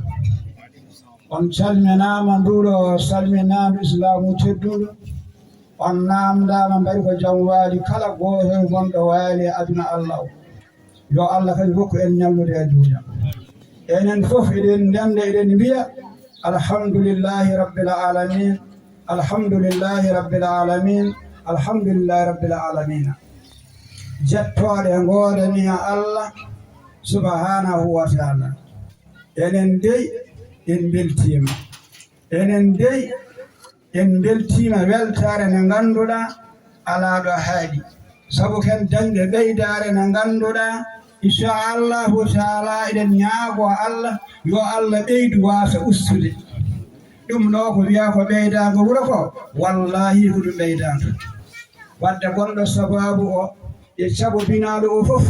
on calminama nduɗo salminaɓe islamu tedduɗo on namdama mbaɗi ko jaam waali kala goto gonɗo waali aduna allah o yo allah kadi hokku en ñallude e duuña enen fof eɗen ndenda eɗen mbiya alhamdulillahi rabbil alamin alhamdulillahi rabbil alamin alhamdulillahi rabbil alamina jettoɗe godani allah subhanahu wa taala enen dey en beltima weltare nde ganduɗa ala ɗo haaɗi saabu ken dañde ɓeydare nde ganduɗa inchallahu taala eɗen ñaago allah yo allah ɓeydu wasa ustude ɗum ɗo ko wiya ko ɓeydago wuuro ko wallahi ko ɗum ɓeydanto wadde gonɗo sababu o e sabobinaɗo o fof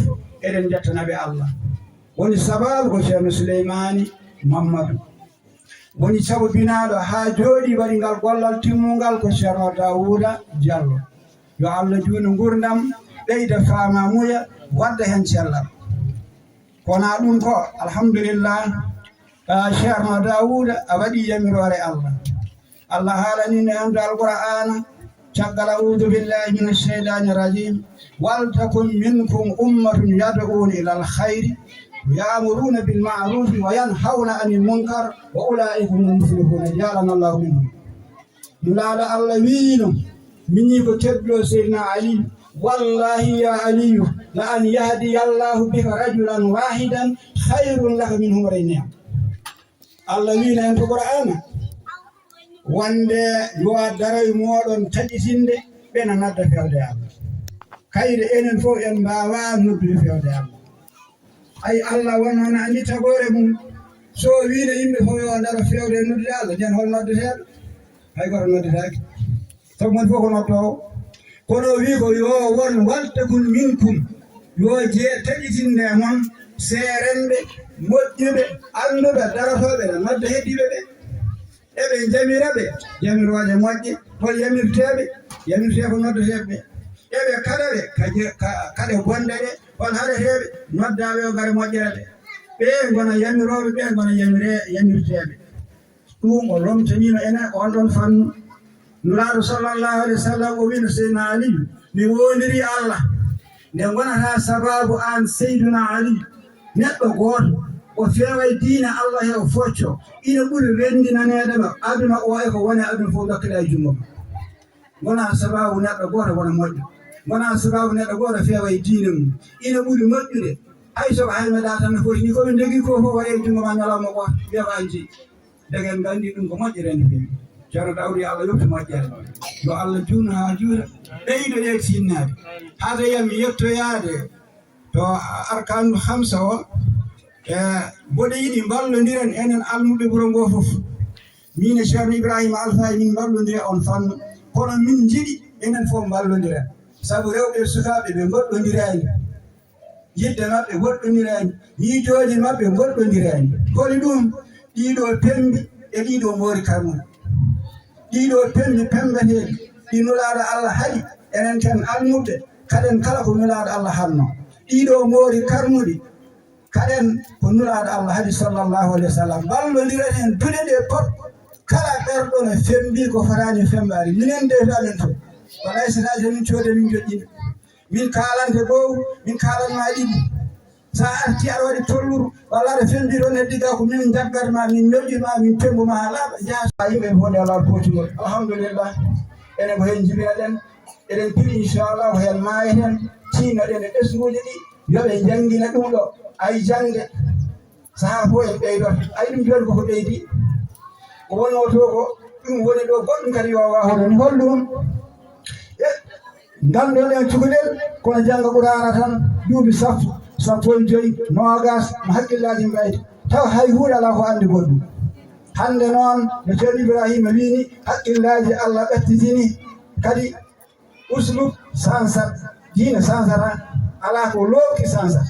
eɗen jettanaɓe allah woni sababu ko ceerno Souleymany Mamadou woni sabobinaɗo ha jooɗi waɗi ngal gollal timmungal ko ceerno Daouda Diallo yo allah juuno gurdam ɓeyda famamuya wadda hen cellal kona ɗum ko alhamdulillah ceerno Daouda a waɗi yamirore allah haalanino hemde alqur'ana caggal a'udhu billahi minash shaitani rajim waltakum minkum ummatun yad'una ila alkhayri يأمرون بالمعروف وينهون عن المنكر وأولئك هم المفلحون جعلنا الله منهم نلال الله وينو مني كتبلو سيدنا علي والله يا علي لأن يهدي الله بك رجلا واحدا خير لك من حمر النعم الله وينو أنت قرآن wande yo daroy moɗon taƴitinde ɓena nadda fewde Allah kayre enen fof en mbawa noddude fewde Allah ay allah wonano andi tagore mum so wiide yimɓe fof yo daro fewde noddude Allah nden hol noddeteɗo hay goto noddetake sabu mon fof ko noddowo kono wi ko yo won waltakun minkum yo taƴitinde mon seerenɓe moƴƴuɓe anduɓe darotoɓe ne nodda heddiɓe ɓe eɓe jamiraɓe jamiroje moƴƴe hol yamirte ko noddeteɓe eɓe kaɗare kaɗe bonɗe ɗe on haɗeteɓe noddaɓe o gare moƴƴere ɗe ɓe gona yamiroɓe ɓe gona yamirteɓe ɗum o lomtanima enen on ɗon fannu nuraɗo sallllahu alih wa sallam o wino seydina aliyu mi wondiri allah nde gonata sababu an seyduna aliyu neɗɗo goto o feway diina allah he o focco ina ɓuuri rendinanedema aduna o e ko woni aduna fof dokkila e jungo gona sababu neɗɗo goto wona moƴƴo gona sababu neɗɗo goto feway diina mum ina ɓuuri moƴƴude hay soko haymeɗa tan no foti ni komin jogui ko fof waɗe jungo ma ñalawma goto wiya an jeeyi degen gandi ɗum ko moƴƴere nde fewi ceerno Dawdi Allah yoppi moƴƴere yo Allah juutno ha juuta ɓeydo ɗe tinnade hade yami yettoyade to arkanu hamsa o boɗe yiɗi ballodiren enen almuɓe ɓuuro ngo fof min e ceerno Ibrahima Alfa min ballodire on fannu kono min jiɗi enen fof ballodiren saabu rewɓe sukaɓe ɓe goɗɗodirani yidde maɓɓe goɗɗodirani miijoji maɓɓe goɗɗodirani holi ɗum ɗiɗo pembi e ɗiɗo moori karmuɗe ɗiɗo pembi pembeteɗi ɗi nulaɗo Allah haaɗi enen ken almuɓe kaɗen kala ko nulaɗo Allah hanno ɗiɗo moori karmuɗi kaɗen ko nulaɗo Allah haaɗi sallllahu alayhi wa sallam ballodiren hen duɗe ɗe pop kala ɓerɗo no fembi ko fotani fembari minen de amen to walay sinaji min coode min joƴƴiɓe min kalante gow min kalanma ɗiɗi sa arti aɗa waɗi tolluru walla aɗa fembi ɗon heddi ga ko min jaggatma min ñoƴƴima min tembuma ha laaɓa jaa yimɓe fonde alal potugol alhamdulillah enen ko hen jibinaɗen eɗen piɗi inchallah ko hen mayeten tinoɗen e ɗesguji ɗi yoɓe jangguina ɗum ɗo ay jangde saaha fo en ɓeydot ay ɗum joni koko ɓeydi ko wonno to ko ɗum woni ɗo goɗɗum kadi yowa hono ni holɗum ngalɗon en cukalel kono jangga ɓurara tan duuɓi sappo e joyyi nogas no hakkillaji mbayde taw hay huuɗe ala ko andi goɗɗum hande noon no ceerno Ibrahima wini haqqillaji Allah ɓettitini kadi uslub sansat diina sansata ala ko looki sansat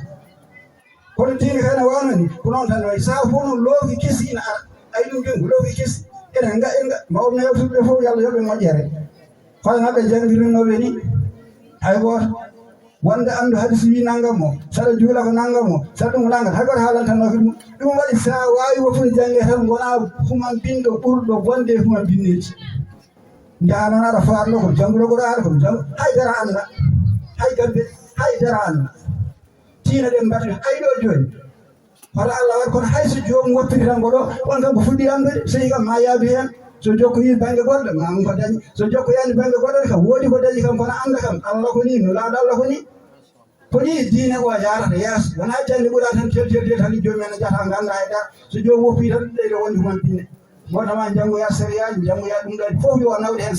kono diina kadi no wanno ni ko noon tan wayi sa fof no looki kesi ina ara ay ɗum joni ko looki kesi enen ga mawɓe yewtuɓe fof yo Allah yoɓe moƴƴere hono noɓe janggirinoɓe ni hay goto wonde andu hadis wi naggam o saɗa juula ko naggam o saɗa ɗum ko naggam hay goto haalantanoke ɗum waɗi sa wawi wofude jangge tan gona human binɗo ɓurɗo bonde e human binneji jaha noon aɗa farlo kono jangguɗo goɗo haala kono janggo haydara anda hay gambe haydara anda tiina ɗen mbata ay ɗo joni hoto Allah waɗi kono hayso jomum woppiri tan goɗo on kam ko fuɗɗi andude so yi kam ma yaabi hen so jokkoyi banggue goɗɗo mamum ko dañi so jokkoyani banggue goɗɗo kam woodi ko dañi kam kono anda kam Allah ko ni nulaɗo Allah ko ni ko ni diine o yarata yeeso wona jande ɓuura tan teltelde tan jomum en jata ganda e ɗa so jomum woppi tan ɗeyɗo wonde human pinne motama janggoya sériyaji janggoya ɗum ɗon fof yo nawde hen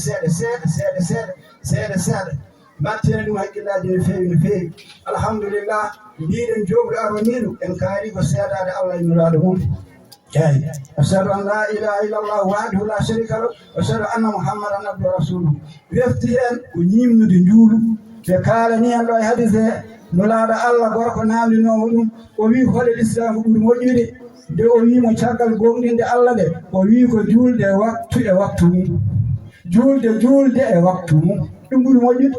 seeɗa mbattene ɗum haqqillaji no fewi alhamdulillah mbiɗen jomɗo arwanino en kaari ko seedade Allah e nulaɗo mum eyi ashhadu an la ilaha illallah wahdahu la sharika lahu wa ashhadu anna muhammadan abduhu rasuluhu wefti hen ko ñimnude njuulu ɓe kaalani hen ɗo e hadis he nulaɗo Allah gorko namdinomo ɗum o wi hole l'islam ɓuuri moƴƴude nde o wimo caggal gonɗinde Allah ɗe o wi ko julde waktu e waktu mum julde e waktu mum ɗum ɓuuri moƴƴude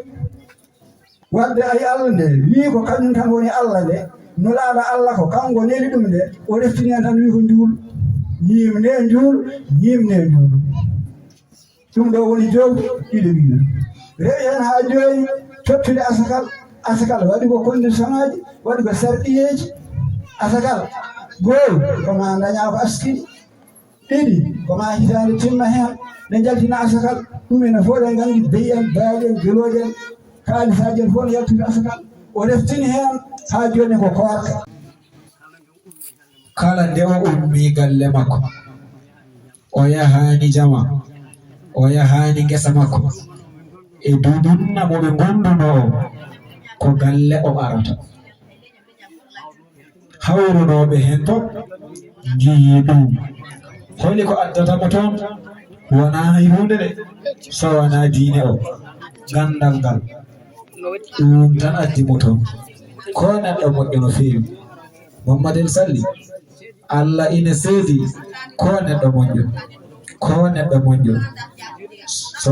wadde ay Allah nde wi ko kañum tan woni Allah nde nulaɗo Allah ko kanko neli ɗum nde o reftini hen tan wi ko njuulu ñimne njuulu ɗum ɗo woni jowdi ɗiɗo wiide rewi hen ha joni tottude asakal waɗi ko condition aji waɗi ko sarɗiyeji asakal goho koma daña ko askiɗi ɗiɗi koma hitande timma hen nde jaltina asakal ɗum ene fof ɗe gandi beyi en baali en geloji en kaalisaji en fof ne yaltude asakal o reftini hen ha joni ko korka kala nde o ummi galle makko o yahani jama o yahani ngesa makko e dudunna moɓe gonduno o ko galle o arata hawrunoɓe hen to jiyi ɗum holi ko addatamo toon wona hay hunde de so wona diine o gandal ngal ɗum tan addimo toon ko neɗɗo moƴƴo no fewi Muhammad salli Allah ina seedi ko neɗɗo moƴƴo so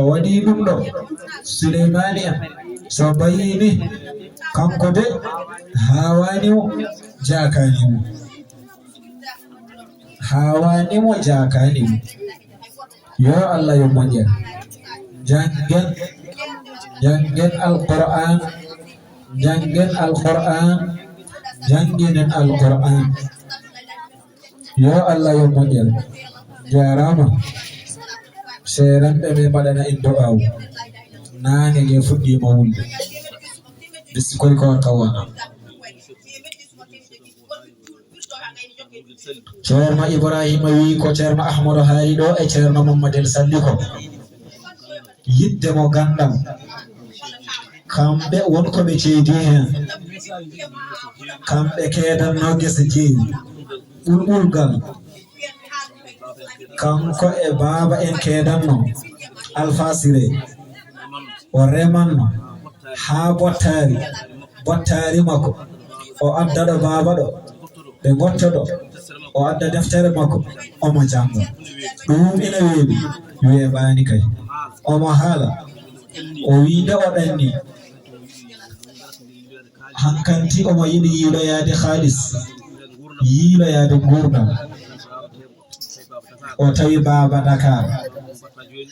waɗi ɗum ɗo Suleymani en so bayini kanko de hawanimo jakanimo yo Allah yo moƴƴen jangen alquran janginen alquran yo Allah yo moƴƴen jarama seeranɓe ɓe mbaɗana en do'awu naange nge fuɗɗima wulde biskoy ko tawana ceerno Ibrahima wi ko ceerno Ahmadou haali ɗo e ceerno Mamadel salli ko yidde mo gandam kamɓe wonko ɓe ceedi hen kamɓe keedanno gese jeewi ɓulɓulgal kanko e baaba en keedanno alfasire o remanno haa bottari makko o adda ɗo baaba ɗo ɓe gottoɗo o adda deftere makko omo janga ɗum ina weeɓi weeɓani kay omo haala o wiide o ɗanni hankanti omo yiɗi yiiloyaade haalis yiiloyaade gurdam o tawi baaba Dakar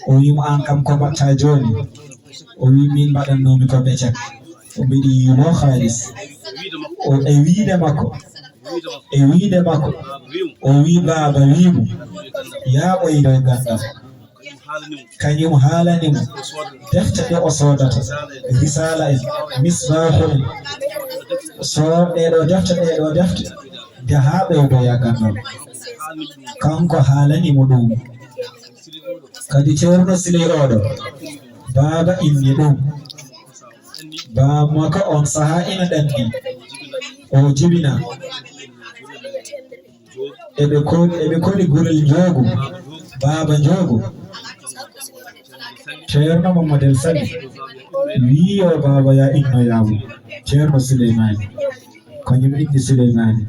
o wimo an kam ko mbatta joni o wi min mbaɗannomi ko ɓecek o mbiɗi yiilo haalis o e wiide makko o wi baaba wimo ya ɓoyɗo e gandal kañum haalanimo defte ɗe o sodata risala en misbahu en so ɗeɗo defte nde ha ɓeydoya gandal kanko haalanimo ɗum kadi ceerno Siley oɗo baaba inni ɗum bamako on saha ina ɗanɗi o jibina eɓe koli gurel jogu baaba jogu ceerno Mamadel Sali wiyo baaba ya innoyamo ceerno Suleymani kañum inni Suleymani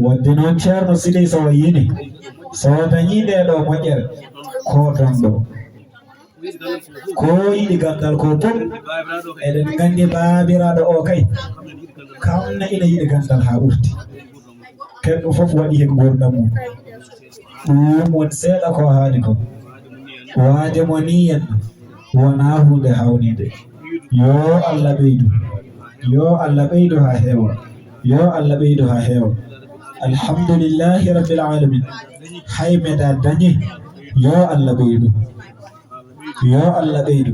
wadde noon ceerno Siley so yini so dañi nde ɗo moƴƴere ko donɗo ko yiɗi gandal ko fof eɗen gandi baabiraɗo o kay kamna ina yiɗi gandal ha ɓurti kenɗo fof waɗi hen gurdam mum ɗum woni seeɗa ko haali ko waade mo niyen wona hunde hawnide yo Allah ɓeydu ha heewa alhamdulillahi rabbil alamin hay meɗa dañi yo Allah ɓeydu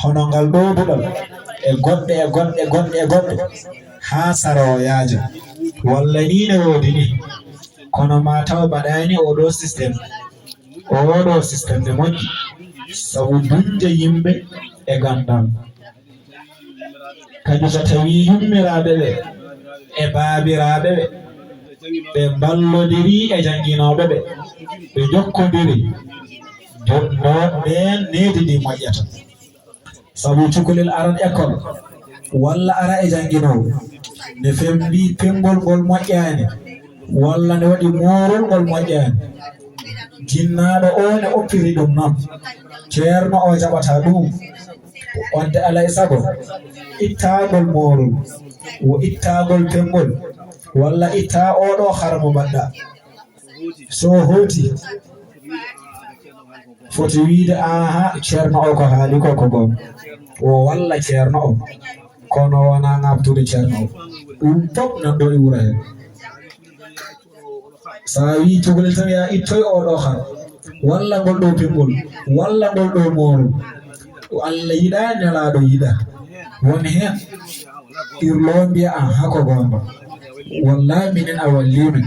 hono ngal ɗoduɗal e goɗɗe ha saroyajo walla ni ne wodi ni kono ma taw baɗani oɗo systéme ne moƴƴi sabu dunde yimɓe e gandal kadi so tawi yummiraɓe ɓe e baabiraɓe ɓe ballodiri e janginoɓe ɓe jokkodiri ɓen nedi ndi moƴƴata sabu cukalel aran école walla ara e janginowo ne fembi pengol ngol moƴƴani walla ne waɗi morol ngol moƴƴani jinnaɗo o ne oppiri ɗum noon ceerno o jaɓata ɗum wonde alay sago ittagol morol wo ittagol pengol walla itta oɗo harmo mbaɗɗa so hoti foti wiide aha ceerno o ko haali ko gom o walla ceerno o kono wona ngabtude ceerno o ɗum fof nan ɗo e wura hen sa wi cukalel tan ya ittoy oɗo har walla ngol ɗo pengol walla ngol ɗo morol Allah yiɗa nelaɗo yiɗa woni hen irlo mbiya an hako gonga wallahi minen a wallimin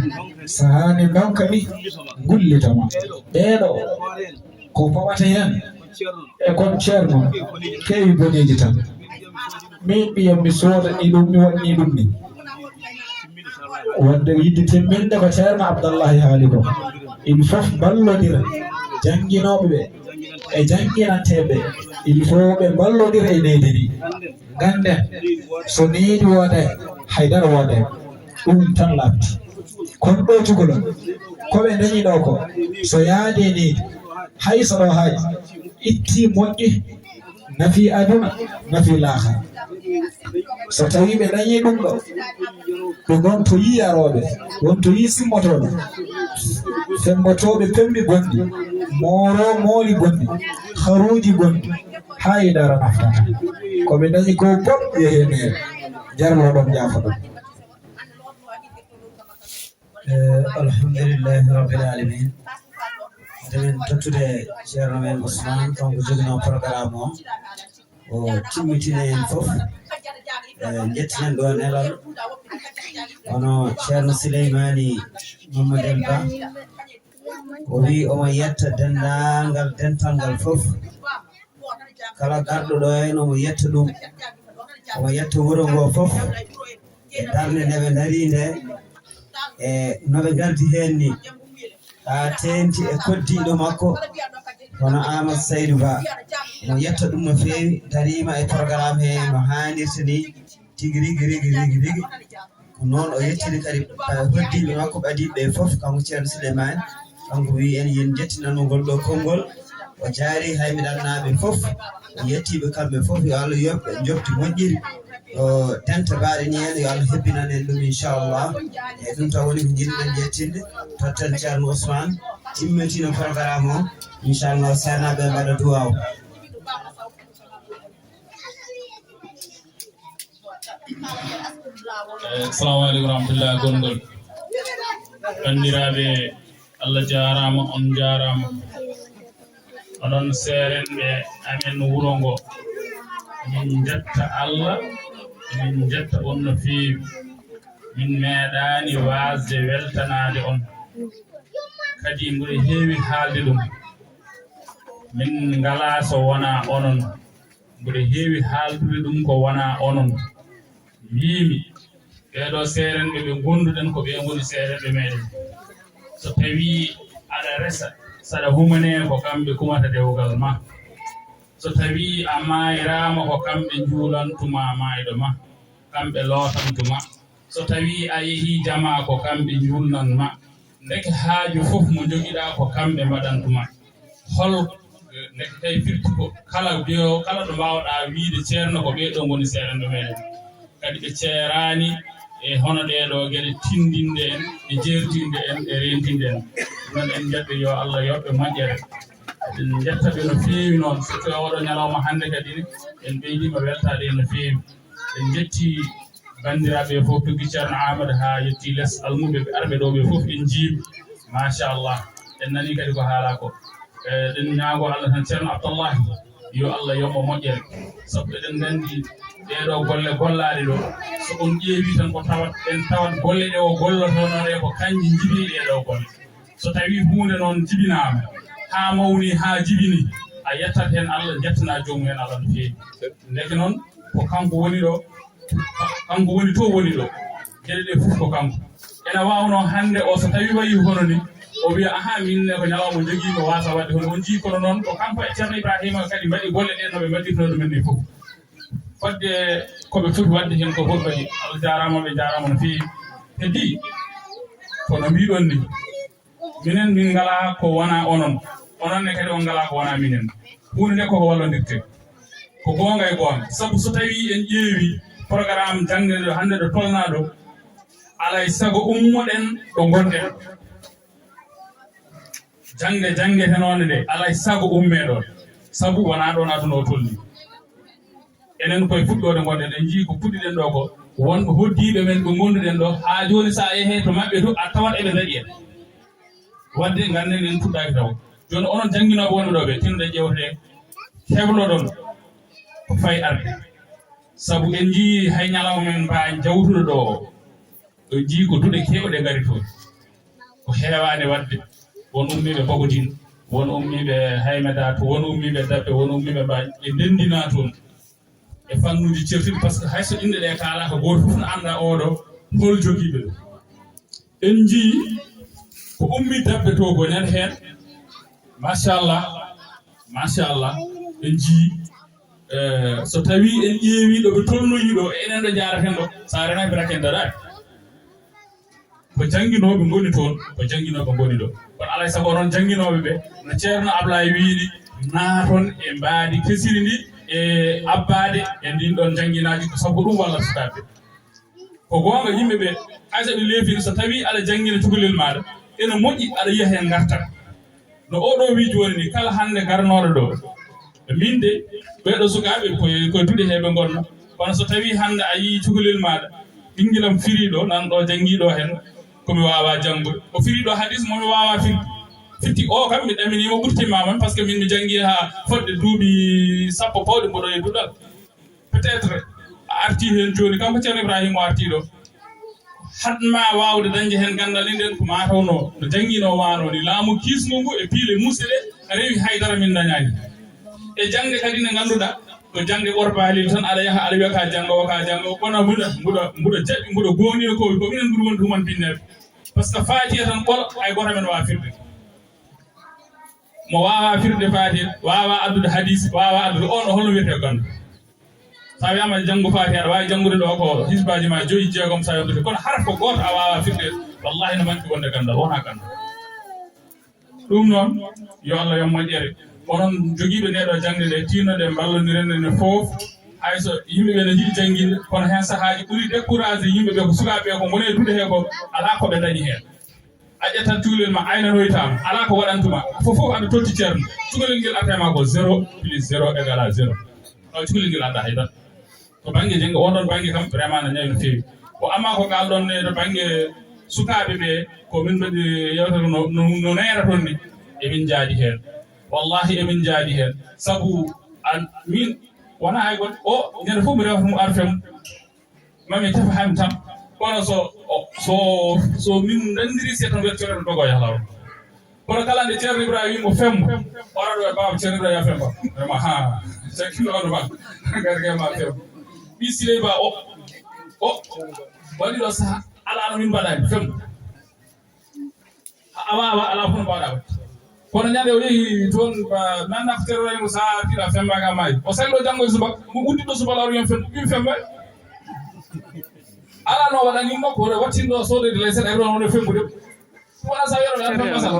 sahani ɗon kadi gullitama ɓeɗo ko fawata hen e kon ceerno kewi boneji tan min ɓiyam mi sooda ɗi ɗum mi waɗni ɗum ni wonde yidde timminde ko ceerno Abdallahi haali ko il fof ballodira janginoɓe ɓe e janginanteɓe il faut ɓe ballodira e neydi ndi ganden so needi woode haydara woode ɗum tan labti kono ɗo cukalon koɓe dañi ɗo ko so yaade neydi hay saɗo haaji itti moƴƴe nafi aduna nafi lahara so tawi ɓe dañi ɗum ɗo ɓe gonto yi aroɓe gonto yi simmotoɓe fembotoɓe pembi gonɗi mooro mooli gonɗi haruji gonɗi ha e dara naftata koɓe dañi ko boɗ yehe mere jarno ɗon jaafa ɗum alhamdulillahi rabbil alamin demin tottude ceerno men Ousmane kanko jogino programme o timmitine en fof jettinen ɗo nelal hono ceerno Souleymani Mamadou Ba o wi omo yetta dendagal dental ngal fof kala garɗo ɗo hen omo yetta ɗum omo yetta wuro ngo fof e darde nde ɓe dari nde e noɓe gardi hen ni ha tenti e koddiɗo makko hono Amadou Saydou Ba omo yetta ɗum no fewi darima e programme he no hannirta ni tigui rigui ko noon o yettini kadi hoddiɓe makko ɓadiɓe fof kanko ceerno Souleymane kanko wi en yen jettinanmo ngol ɗo konngol o jaari haymiɗannaɓe fof o yettiɓe kamɓe fof yo Allah yoɓɓe jofti moƴƴiri o tenta mbaɗe ni hen yo Allah hebbinan en ɗum inchallah e ɗum taw woni ko jiɗɗen jettinde totten ceerno Ousmane timmitino programme o inchallah senaɓe mbaɗa duwaw assalamu aleykum rahmatullah gongol bandiraɓe Allah jarama on jarama onon seerenɓe amen wuro ngo min jetta Allah min jetta on no feewi min meeɗani wasde weltanade on kadi mboɗo heewi haalde ɗum min ngala so wona onon mboɗo heewi haaldude ɗum ko wona onon wiimi ɓeɗo seerenɓe ɓe gonduɗen ko ɓe goni seerenɓe meɗen so tawi aɗa resa saɗa humane ko kamɓe kumata dewgal ma so tawi a mayrama ko kamɓe juulantuma mayɗo ma kamɓe lootantuma so tawi a yeehi jama ko kamɓe julnanma ndeke haaju fof mo joguiɗa ko kamɓe mbaɗantuma hol ndeke tawi firti ko kala kala ɗo mbawɗa wiide ceerno ko ɓeɗo goni seerenɓe meɗen kadi ɓe ceerani e hono ɗeɗo gueɗe tindinde en e jertinde en e rentinde en ɗum en jaɓɓe yo Allah yoɓɓe moƴƴere en jettaɓe no feewi noon surtout e oɗo ñalawma hannde kadi en ɓeydima weltade en no feewi en jetti bandiraɓe fof togui ceerno Amadou ha yetti less almuɓe ɓe arɓe ɗo ɓe fof en jiiɓe machallah en nani kadi ko haala ko ɗen ñaago Allah tan ceerno Abdallahi yo Allah yoɓmo moƴƴere sabu eɗen gandi ɗeɗo golle gollaɗe ɗo so on ƴeewi tan ko tawat en tawat golle ɗe o gollotonoɗe ko kanƴi jibi ɗeɗo golle so tawi hunde noon jibinama ha mawni ha jibini a yettat hen Allah jettana jomum hen Allah no feewi ndeke noon ko kanko woni ɗo kanko woni to woni ɗo gueɗe ɗe fof ko kanko ene wawno hande o so tawi wayi hono ni o wiya aha minne ko ñalawma joguimi wasa wadde hono on jii kono noon ko kanko e ceerno Ibrahima kadi mbaɗi golle ɗe noɓe mbaɗirno ɗumen ni fof fodde koɓe foti wadde hen ko fof kadi Allah jarama ɓe jarama no feewi heddi kono mbiɗon ni minen min ngala ko wona onon ononne kadi on ngala ko wona minen hunde nde koko wallodirte ko gonga e gonga sabu so tawi en ƴeewi programme jangde ɗo hande ɗo tolna ɗo alay saago ummoɗen ɗo gonɗen jangdetenode nde alay saago umme ɗon sabu wona ɗon aduna o tolni enen koye fuɗɗode gonɗen en jii ko puɗɗiɗen ɗo ko wonɓe hoddiɓe men ɓe gonduɗen ɗo ha joni sa yeehe to mabɓe to a tawat eɓe daɗi en wadde ganden en puɗɗaki taw joni onon jangguinoɓe wonɓe ɗo ɓe tinɗe ƴewte hebloɗon ko fayi arde sabu en jii hay ñalawma men mba jawtuɗo ɗo o jii ko duɗe kewɗe gari toon ko heewani wadde won ummiɓe Bogodine won ummiɓe Haymeda to won ummiɓe Dabbe won ummiɓe Mbaye ɓe ndendina toon e fannuji certuɗi par ce que hayso inde ɗe kaala ko goto fof ne anda oɗo hol jogiɓe ɗum en jii ko ummi Dabbe to ko nen hen machallah en jii so tawi en ƴeewi ɗo ɓe tolnoyi ɗo enen ɗo jaraten ɗo sa renaki raken daɗaki ko jannginoɓe ngoni toon ko jannginoɓe ngoni ɗo kono alay sago noon jannginoɓe ɓe no ceerno Ablaye wiini naaton e mbaadi kesiri ndi e abbade e ndin ɗon jannginaji ko sabu ɗum walla sukaɓe ko goonga yimɓe ɓe hayso ɓe leefini so tawi aɗa janngina cukalel maɗa ene moƴƴi aɗa yiya heen gartan no oɗo wi joni ni kala hannde garnoɗo ɗo min de ɓeɗo sukaɓe koye duɗe heɓe gonno kono so tawi hannde a yii cukalel maɗa ɓingilam firiɗo nan ɗo janngiɗo hen komi wawa janngude o firiɗo hadis momi wawa fitti o kam mi ɗaminima ɓurtimmamon par ce que min mi janngi ha fodde duuɓi sappo pawɗe mboɗo e duɗal peut être a arti hen joni kanko ceerno Ibrahima o arti ɗo hatma wawde dañde hen gandal nden ko matawno no janngino wano ni laamu kisgo ngu e piile musse ɗe rewi haydara min dañani e jangde kadi nde ganduɗa ko jangde ɓorbalil tan aɗa yaha aɗa wiya ka janngowo kono mbuɗo jaɓɓi mbuɗo gonino ko minen ɓuuri wonde human pinneɓe par ce que faatiya tan ɓolo hay goto men wawa firde mo wawa firde faatiya wawa addude hadis wawa addude on o holno wiyete gandu sa wiyama janngo faatiya aɗa wawi janngude ɗo ko hisbaji ma 5 jeegom sa yondude kono harf ko goto a wawa firde wallahi no manki wonde gandal wona gandal ɗum noon yo Allah yo moƴƴere onon jogiiɓe ndeɗo jangde nde tinnoɗe ballodiren ene fof hayso yimɓeɓe ne jiɗi jannginde kono hen sahaji ɓuuri découragé yimɓeɓe ko sukaɓeɓe ko gone duɗe he ko ala koɓe dañi hen a ƴettat cukalel ma aynanoytama ala ko waɗantuma fofof aɗa totti ceerno cukalel ngel attema ko 0 plus 0 égale à 0 ɗo cukalel ngel anda haydara to banggue jangde on ɗon banggue kam vraiment no ñawi no fewi o amma ko ngal ɗon ne to banggue sukaɓe ɓe ko min mbaɗi yewtere no neera toon ni emin jaadi hen wallahi emin jaadi hen sabu min wona hay goto o ñande fof mi rewata mo arfem mami tefa hami tan kono so min nandiri se tan wiyata coreto dogo yahlaw kono kala nde ceerno Ibrahima o femmo oraɗo e baba ceerno Ibrahima femba vraiment ha cakkinoɗo ma gargema femmo ɓi Siley Ba o waɗi ɗo saaha ala no min mbaɗani femmo a wawa ala fof no mbawɗa wadde kono ñande o yehi toon nanna ko ceerno Ibrahima sa tiɗa fembaga maayi o sallo janggo e subaka mo uddiɗo subaka lawr yon femmo ɓimi fembay ala no waɗanimmo ko wattinɗo soodede ley seeɗa heɓron wone fembude wona sa wiyaɗo an fem masala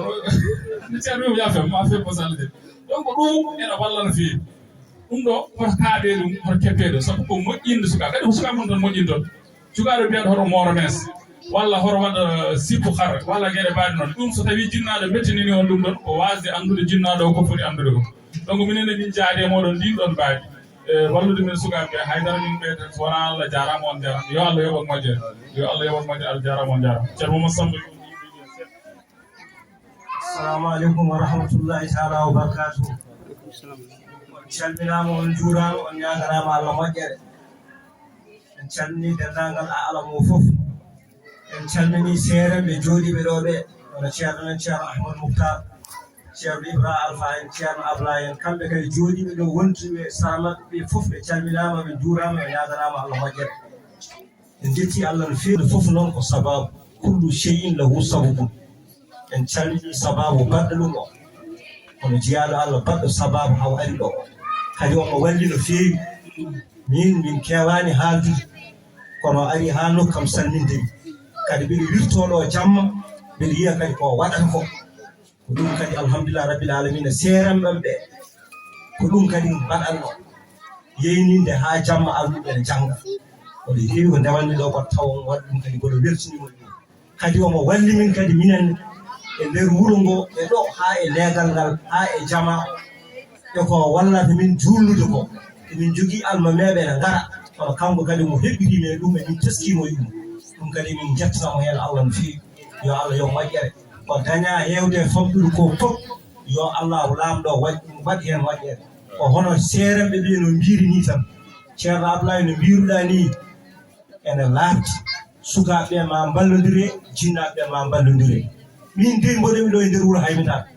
ceerno wimo ya fem ma fem masala de donc ɗum ene walla no fewi ɗum ɗo hoto kaaɗe ɗum hoto keppede sabu ko moƴƴinde sukaɓe kadi ko sukaɓe mon tan moƴƴinton cukaɗo biyaɗo hoto mooro mes walla hoto waɗa sippu har walla gueɗe mbaɗi noon ɗum so tawi jinnaɗo bettinini on ɗum ɗon ko wasde andude jinnaɗo o ko foti andude ko donc minen min jaade moɗon ndin ɗon mbaɗi wallude min sukaɓe haydara min ɓeyde wona Allah jarama on jarama yo Allah yoɓon moƴƴere yo Allah yoɓon moƴƴere Allah jarama on jarama ceerno Mamadou Samba. Assalamu alaikum wa rahmatullahi ta'ala wa barakatuh. On calminama on juurama on ñagarama Allah moƴƴere en calmini dendagal alamo fof en calmini seereɓe jooɗiɓe ɗo ɓe ono ceerno men ceerno Ahmadou Mouhtar ceerno Ibra Alpha en ceerno Ablaye en kamɓe kadi jooɗiɓe ɗo wontuɓe sara maɓɓe ɓe fof ɓe calminama ɓe juurama ɓe ñaganama Allah moƴƴere en jetti Allah no fewi fof noon ko sababu kullu shay'in lahu sababun en calmini sababu baɗɗo ɗum o kono jeyaɗo Allah baɗɗo sababu haw ari ɗo kadi omo walli no fewi min kewani haaldude kono ari ha nokkam salmindemi kadi mbiɗo wirtoɗo jamma mbiɗo yiya kadi ko waɗata ko ɗum kadi alhamdulillah rabbil alamina seeranɓen ɓe ko ɗum kadi mbaɗanno yeyninde ha jamma alɗuɓe ne jangga oɗo heewi ko ndewanmi ɗo ko taw on waɗi ɗum kadi mboɗo weltinimo ɗum kadi omo walli min kadi minen e nder wuro ngo e ɗo ha e leegal ngal ha e jama e ko wallata min julnude ko emin jogui almameɓe ne ngara kono kanko kadi mo heɓɓirime ɗum emin teskimo e ɗum kadi min jettanamo hen Allah no fewi yo Allah yo moƴƴere ko daña hewde famɗude ko fof yo Allah lamɗo waɗi hen moƴƴere ko hono seerenɓe ɓe no mbiri ni tan ceerno Ablaye no mbiruɗa ni ene laabti sukaɓe ma ballodire jinnaɓe ma ballodire min de mboɗemi ɗo e nder wuuro haymitaɓe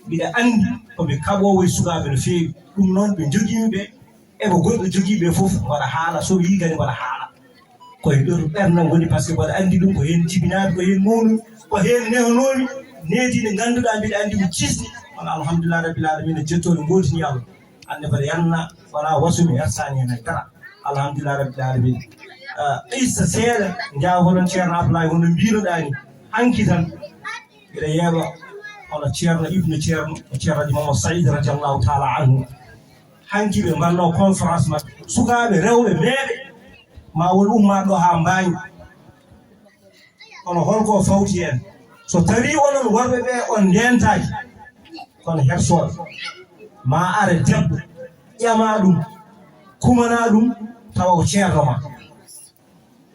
mbiɗa andi komi kaɓowo e sukaɓe no fewi ɗum noon ɓe joguimiɓe eɓe gonɓe joguiɓe foof mbaɗa haala soɓe yi kadi mbaɗa haala koye ɗo ɓerna woni par ce que mbaɗa andi ɗum ko hen jibinaɓe ko hen mawnu ko hen nehnomi neediɗe ganduɗa mbiɗa andi ko cisɗi kono alhamdulillah rabbil alamina jettoɗe gootini Allah hande mbaɗa yanna wona wasumi hersani hen dara alhamdulillah rabbil alamina issa seeɗa jawa honon ceerno Ablaye hono mbinoɗa ni anki tan ɓeɗa yeeɓa hono ceerno ibnu ceerno e ceernoji Mamadou Saïd radiallahu taala anhu hanki ɓe mbanno conférence maɓɓe sukaɓe rewɓe meeɓe ma won ummaɗo ha mbañi kono holko fawti en so tawi onon worɓe ɓe on ndentaki kono hersoɓe ma are debbo ƴama ɗum kumana ɗum tawa ko ceerno ma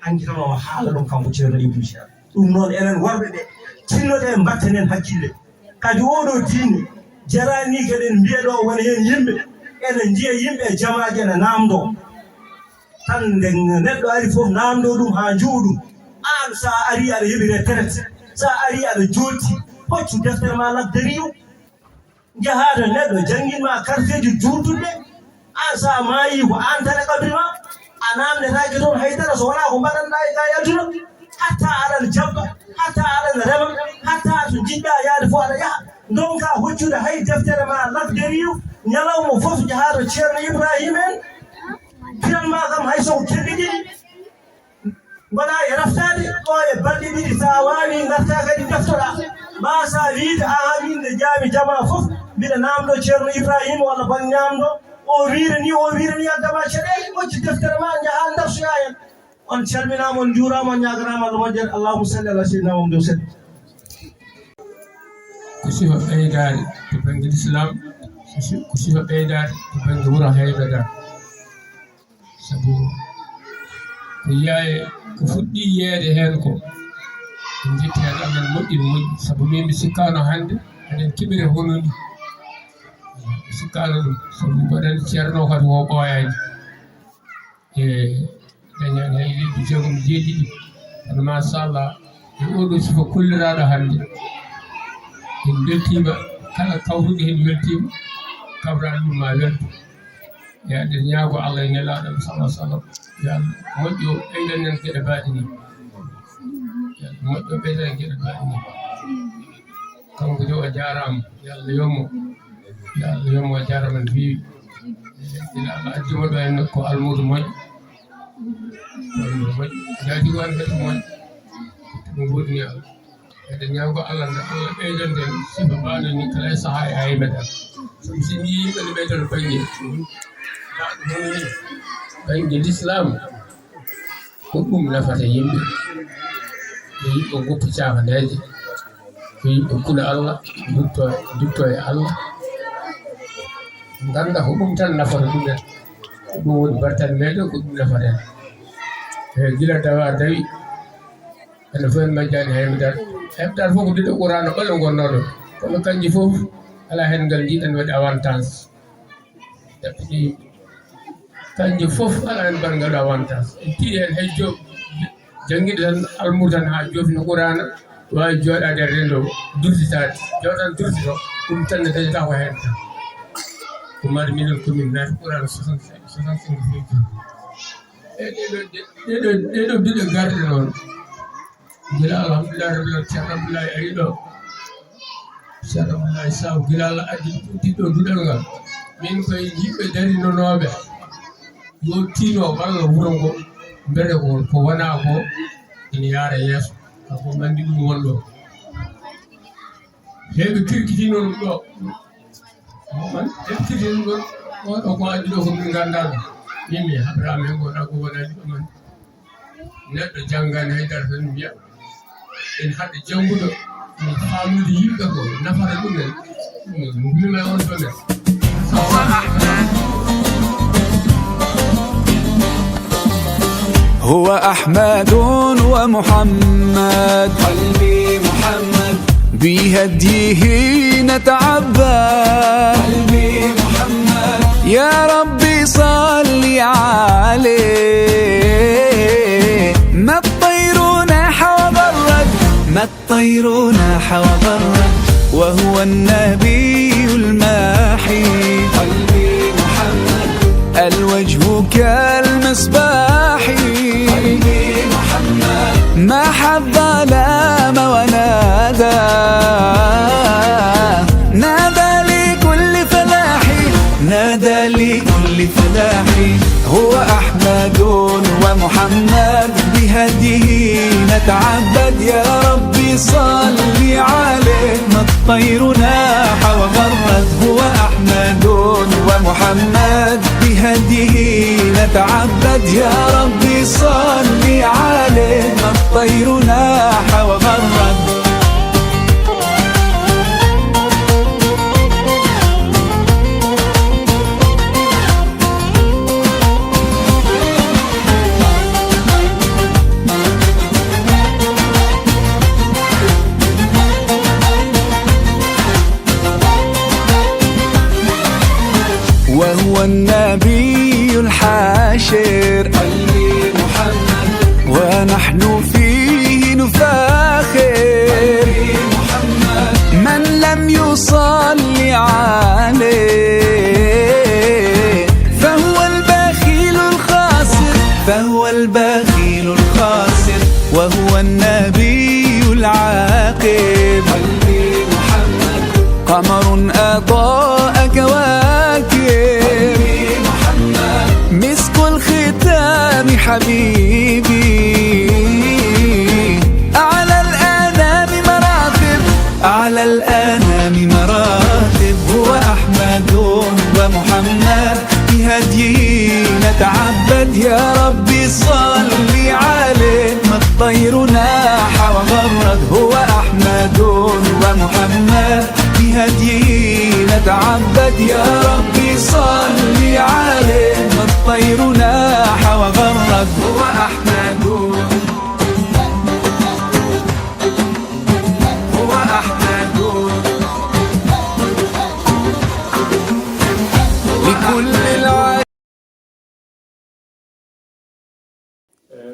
hanki tan omo haala ɗum kanko ceerno ibnu ceerno ɗum noon enen worɓe ɓe tinnoɗe mbattanen hakkille kadi oɗo dinni jarani kaɗen mbiyeɗo wona hen yimɓe ene jiiya yimɓe jamaje ene namdo tan nde neɗɗo ari fof namdo ɗum ha juuɗum an sa ari aɗa heɓi retraite sa ari aɗa jolti hoccu deftere ma labdariyo jahata neɗɗo jangguinma quartieji juutuɗe an sa maayi ko an tan e qabri ma a namdetake toon haydara so wona ko mbaɗanɗa e ga yaltuna hatta aɗana jabba hatta aɗana rema hatta to jiɗɗa yaade fof aɗa yaha donka hoccude hay deftere ma labdariyo ñalawma fof jahato ceerno Ibrahima en fiyanma kam hay soko keɓɓi ɗiɗi wona e raftade ɗo e balɗe ɗiɗi sa wawi garta kadi deftoɗa ma sa wiide aha min nde jaami jama fof mbiɗa namdo ceerno Ibrahima walla ban ñamdo o wirani addama caɗele hocci deftere ma jaha darsoya hen on calminama on juurama on ñaganama Allah moƴƴere allahumma salli ala sayyidina Muhammad sallam ko sifa ɓeydade to banggue l'islam ko sifa ɓeydade to banggue wuuro Haydara sabu ko yiyaye ko fuɗɗi yeede hen ko en jetti hen amen moƴƴi sabu min mi sikkano hande eɗen keɓiri honudi mi sikkano ɗum sabu mbaɗen ceerno kadi wo ɓooyani e dañani hay lebbi jeegom jeeɗiɗi kono machallah e oɗo sifa kolliraɗo hande en beltima kala kawruɗo hen weltima kawraɗo ɗum ma weltu e aɗen ñaago Allah e nelaɗo sallah sallam yo Allah moƴƴo ɓeydan en geɗe mbaɗi ni moƴƴo ɓeydan en geɗe mbaɗi ni kanko jo o jarama yo Allah yomo o jarama no fewi ila Allah addimo ɗo en ko almudo moƴƴo jaati ko an kadi moƴƴo ɗum woɗini Allah eɗen ñaago Allah nde Allah ɓeydan en sifa mbaɗo ni kala e saaha e aymeɗen sabu si ni yimɓe ne ɓeydan banggue banggue l'islam ko ɗum nafata yimɓe yo yimɓe goppu cafandeje yo yimɓe kula Allah dutto e Allah ganda ko ɗum tan nafata ɗumen ko ɗum woni bartani meɗen ko ɗum nafata en e gila dawa dawi ene fof en majjani Haydara heɓdata fof ko diɗo qur'ano ɓale gonnoɗo kono kanƴi fof ala hen ngal jiiɗen waɗi avantage ɗaɓɓiɗi yimɓe kanƴe fof ala hen mbaɗ ngaɗo avantage en tiiɗi hen hay jangguiɗo tan almudo tan ha jofni qur'ana wawi joɗade e rendo durtitade jawtan durtito ɗum tan ne dañata ko hen tan ko mari minen commune naati qur'ana 65 feji e ɗeɗo biɗo garde noon gila alhamdulillah rabbil alamin ceerno Abdoulaye ari ɗo ceerno Abdoulaye Saw gila Allah addi ɗiɗɗo duɗal ngal min koye yimɓe darinonoɓe yo tino walla wuuro ngo mbele ko wona ko ina yaara yeeso kanko andi ɗum wonɗo heɓe kirkitino ɗum ɗo man kirkitino ɗum ɗo oɗo ko addi ɗo ko min ganda ɗum mimi habrama hen goɗa ko wonani ɗo man neɗɗo janggani Haydara tan mbiya en haɗe jannguɗo mi faamude yimɓe ko nafata ɗumen mbima on ɗomen هو أحمد ومحمد قلبي محمد بهديه نتعبد قلبي محمد يا ربي صل عليه ما الطير ناح وبرد وهو النبي الماحي قلبي محمد الوجه كالمصباح قلبي محمد ما حب ظلام ونادى نادى لكل فلاح نادى لكل لفلاحي هو أحمد ومحمد بهديه نتعبد يا ربي صل عليه ما الطير ناح وغرد هو أحمد ومحمد بهديه نتعبد يا ربي صل عليه ما الطير ناح وغرد وهو النبي الحاشر قلبي محمد ونحن فيه نفاخر محمد من لم يصلي عليه فهو البخيل الخاسر فهو البخيل الخاسر وهو النبي العاقب قلبي محمد قمر أضاء كواكب مسك الختام حبيبي أعلى الأنام مراتب أعلى الأنام مراتب هو أحمد ومحمد بهديه نتعبد يا ربي صل عليه ما الطير ناح وغرد هو أحمد ومحمد بهديه نتعبد يا ربي صل عليه ما الطير ناح وغرد هو أحمد هو أحمد لكل العالم.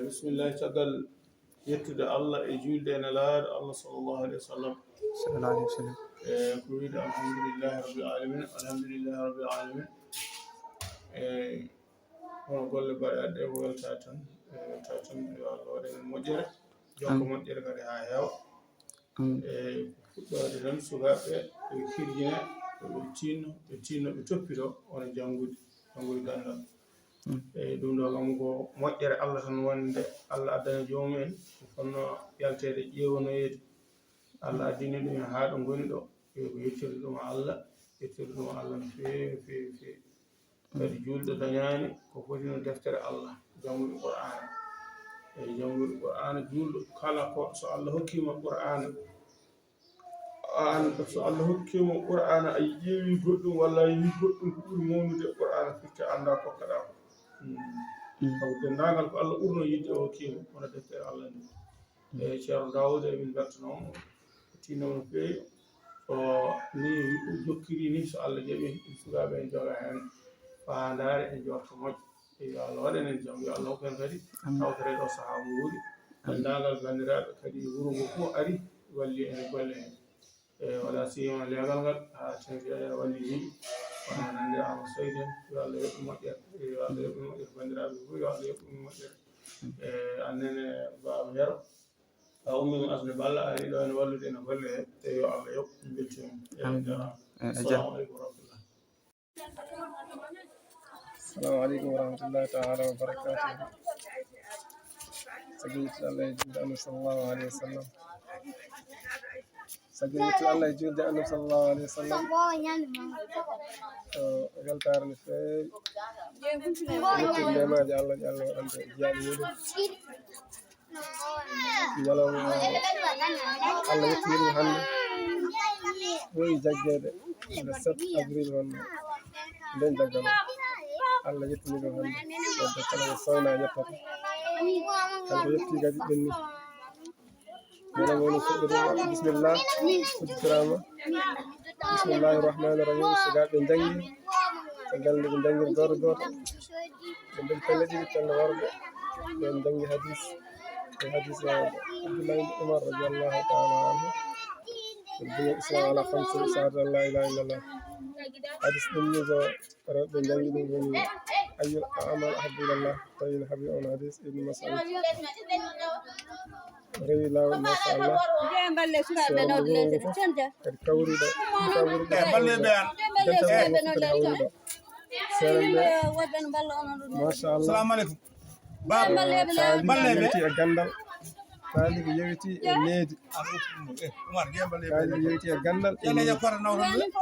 بسم الله تقل يتد الله يجود أنا لا الله صلى الله عليه وسلم صلى الله عليه وسلم كويد الحمد لله رب العالمين الحمد لله رب العالمين ونقول بعد أول تاتن الله المجرى جوكم مجرى كده هايو بعد ذلك سبب كيرجنا بتشينو بتوبيرو وانا جانغود غانا ɗum ɗo kam ko moƴƴere Allah tan wonde Allah addana joomumen fonno yaltede ƴeewonoyeede Allah addini ɗum haa ɗo ngoni ɗo ko yettirde ɗum Allah no feewi feewi feewi kadi julɗo dañaani ko foti no deftere Allah janguɗo Qur'ana janguɗo Qur'ana julɗo kala ko so Allah hokkima Qur'ana so Allah hokkima Qur'ana a ƴeewi goɗɗum walla a yi goɗɗum ko ɓuri mawnude Qur'ana fikke annda kokkaɗa ko sabu denndaangal ko Allah ɓurno yidde o hokkima wona deftere Allah nde ceerno Daouda emin beltanoomo tinnomo no feewi so ni jokkiri ni so Allah jaɓi sukaaɓe en joga heen faandaare e jorto moƴƴo yo Allah waɗan en jam yo Allah hokken kadi tawtere ɗo sahaa mo wuri denndaangal banndiraaɓe kadi wuro ngo fof ari walli en golle heen wala siyama leegal ngal haa tenkere walli yimɓe wona nande ama soyden yo Allah yoɓɓe moƴƴere yo Allah yoɓɓe moƴƴere banndiraaɓe fof yo Allah yoɓɓe moƴƴere annene Baba Yero a ummima asde balla ari ɗo ene wallude ene golle heen te yo Allah yoɓ beltima assalamu aleykum wa rahmatullah. Assalamu alaikum warahmatullahi ta'ala wa barakatuh. Sagaytu Allah yajud annabi sallallahu alaihi wasallam. Sagaytu Allah yajud annabi sallallahu alaihi wasallam. Galtar ni feewi. Ndemaji Allah ante jaaɓi muɗum. Ñalawma Allah yettiɗum hannde ɓooyi jaggede nde 7 avril wonno nden jaggano Allah yettini ɗum hannde wadde kala ko sowna yettata kanko yetti kadi ɓenni ñalawma woni fuɗɗirima bisimillah udditirama bisimillahi rahmani rahim sukaaɓe janggi caggal nde ɓe janggiri goto goto ɓe nden pelle ɗiɗi pelle worɓe ɓen janggi hadis hadis Abdullah ibn Umar radiyallahu ta'ala anhu البنية الإسلام على 5 شهادة لا إله إلا الله. حديث النجا رب جنجي من أي الأعمال أحب إلى الله طيب حبيب أو حديث ابن مسعود رضي الله ما شاء الله. الكوري ده ما شاء الله السلام عليكم يويتي غاندال kaali ko yewiti e needi kaali ko yewiti e gandal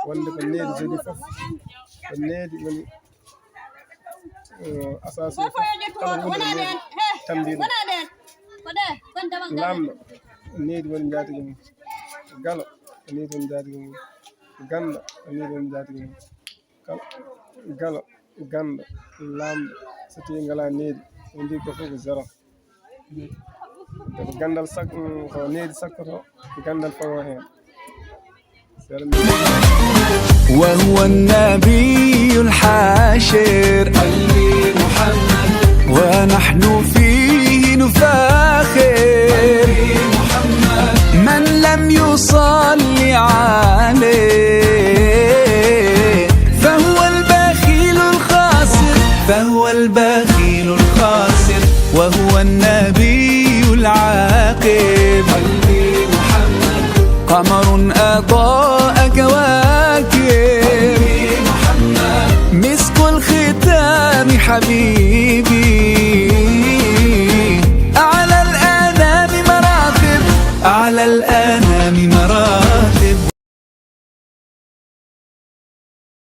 wonde ko needi jogii fof ko needi woni asasi kala hunde needi tambiɗo lamɗo needi woni jaatigi mum galo ko needi woni jaatigi mum ganda ko needi woni jaatigi mum kala galo ganda lamɗo so tawi ngala needi ɓe mbi ko fof ko zéro gandal sak ko needi sakkoto gandal fawo hen وهو النبي الحاشر قلبي محمد ونحن فيه نفاخر محمد من لم يصلي عليه فهو البخيل الخاسر فهو البخيل الخاسر وهو النبي العاقب قلبي محمد قمر أضاء كواكب مسك الختام حبيب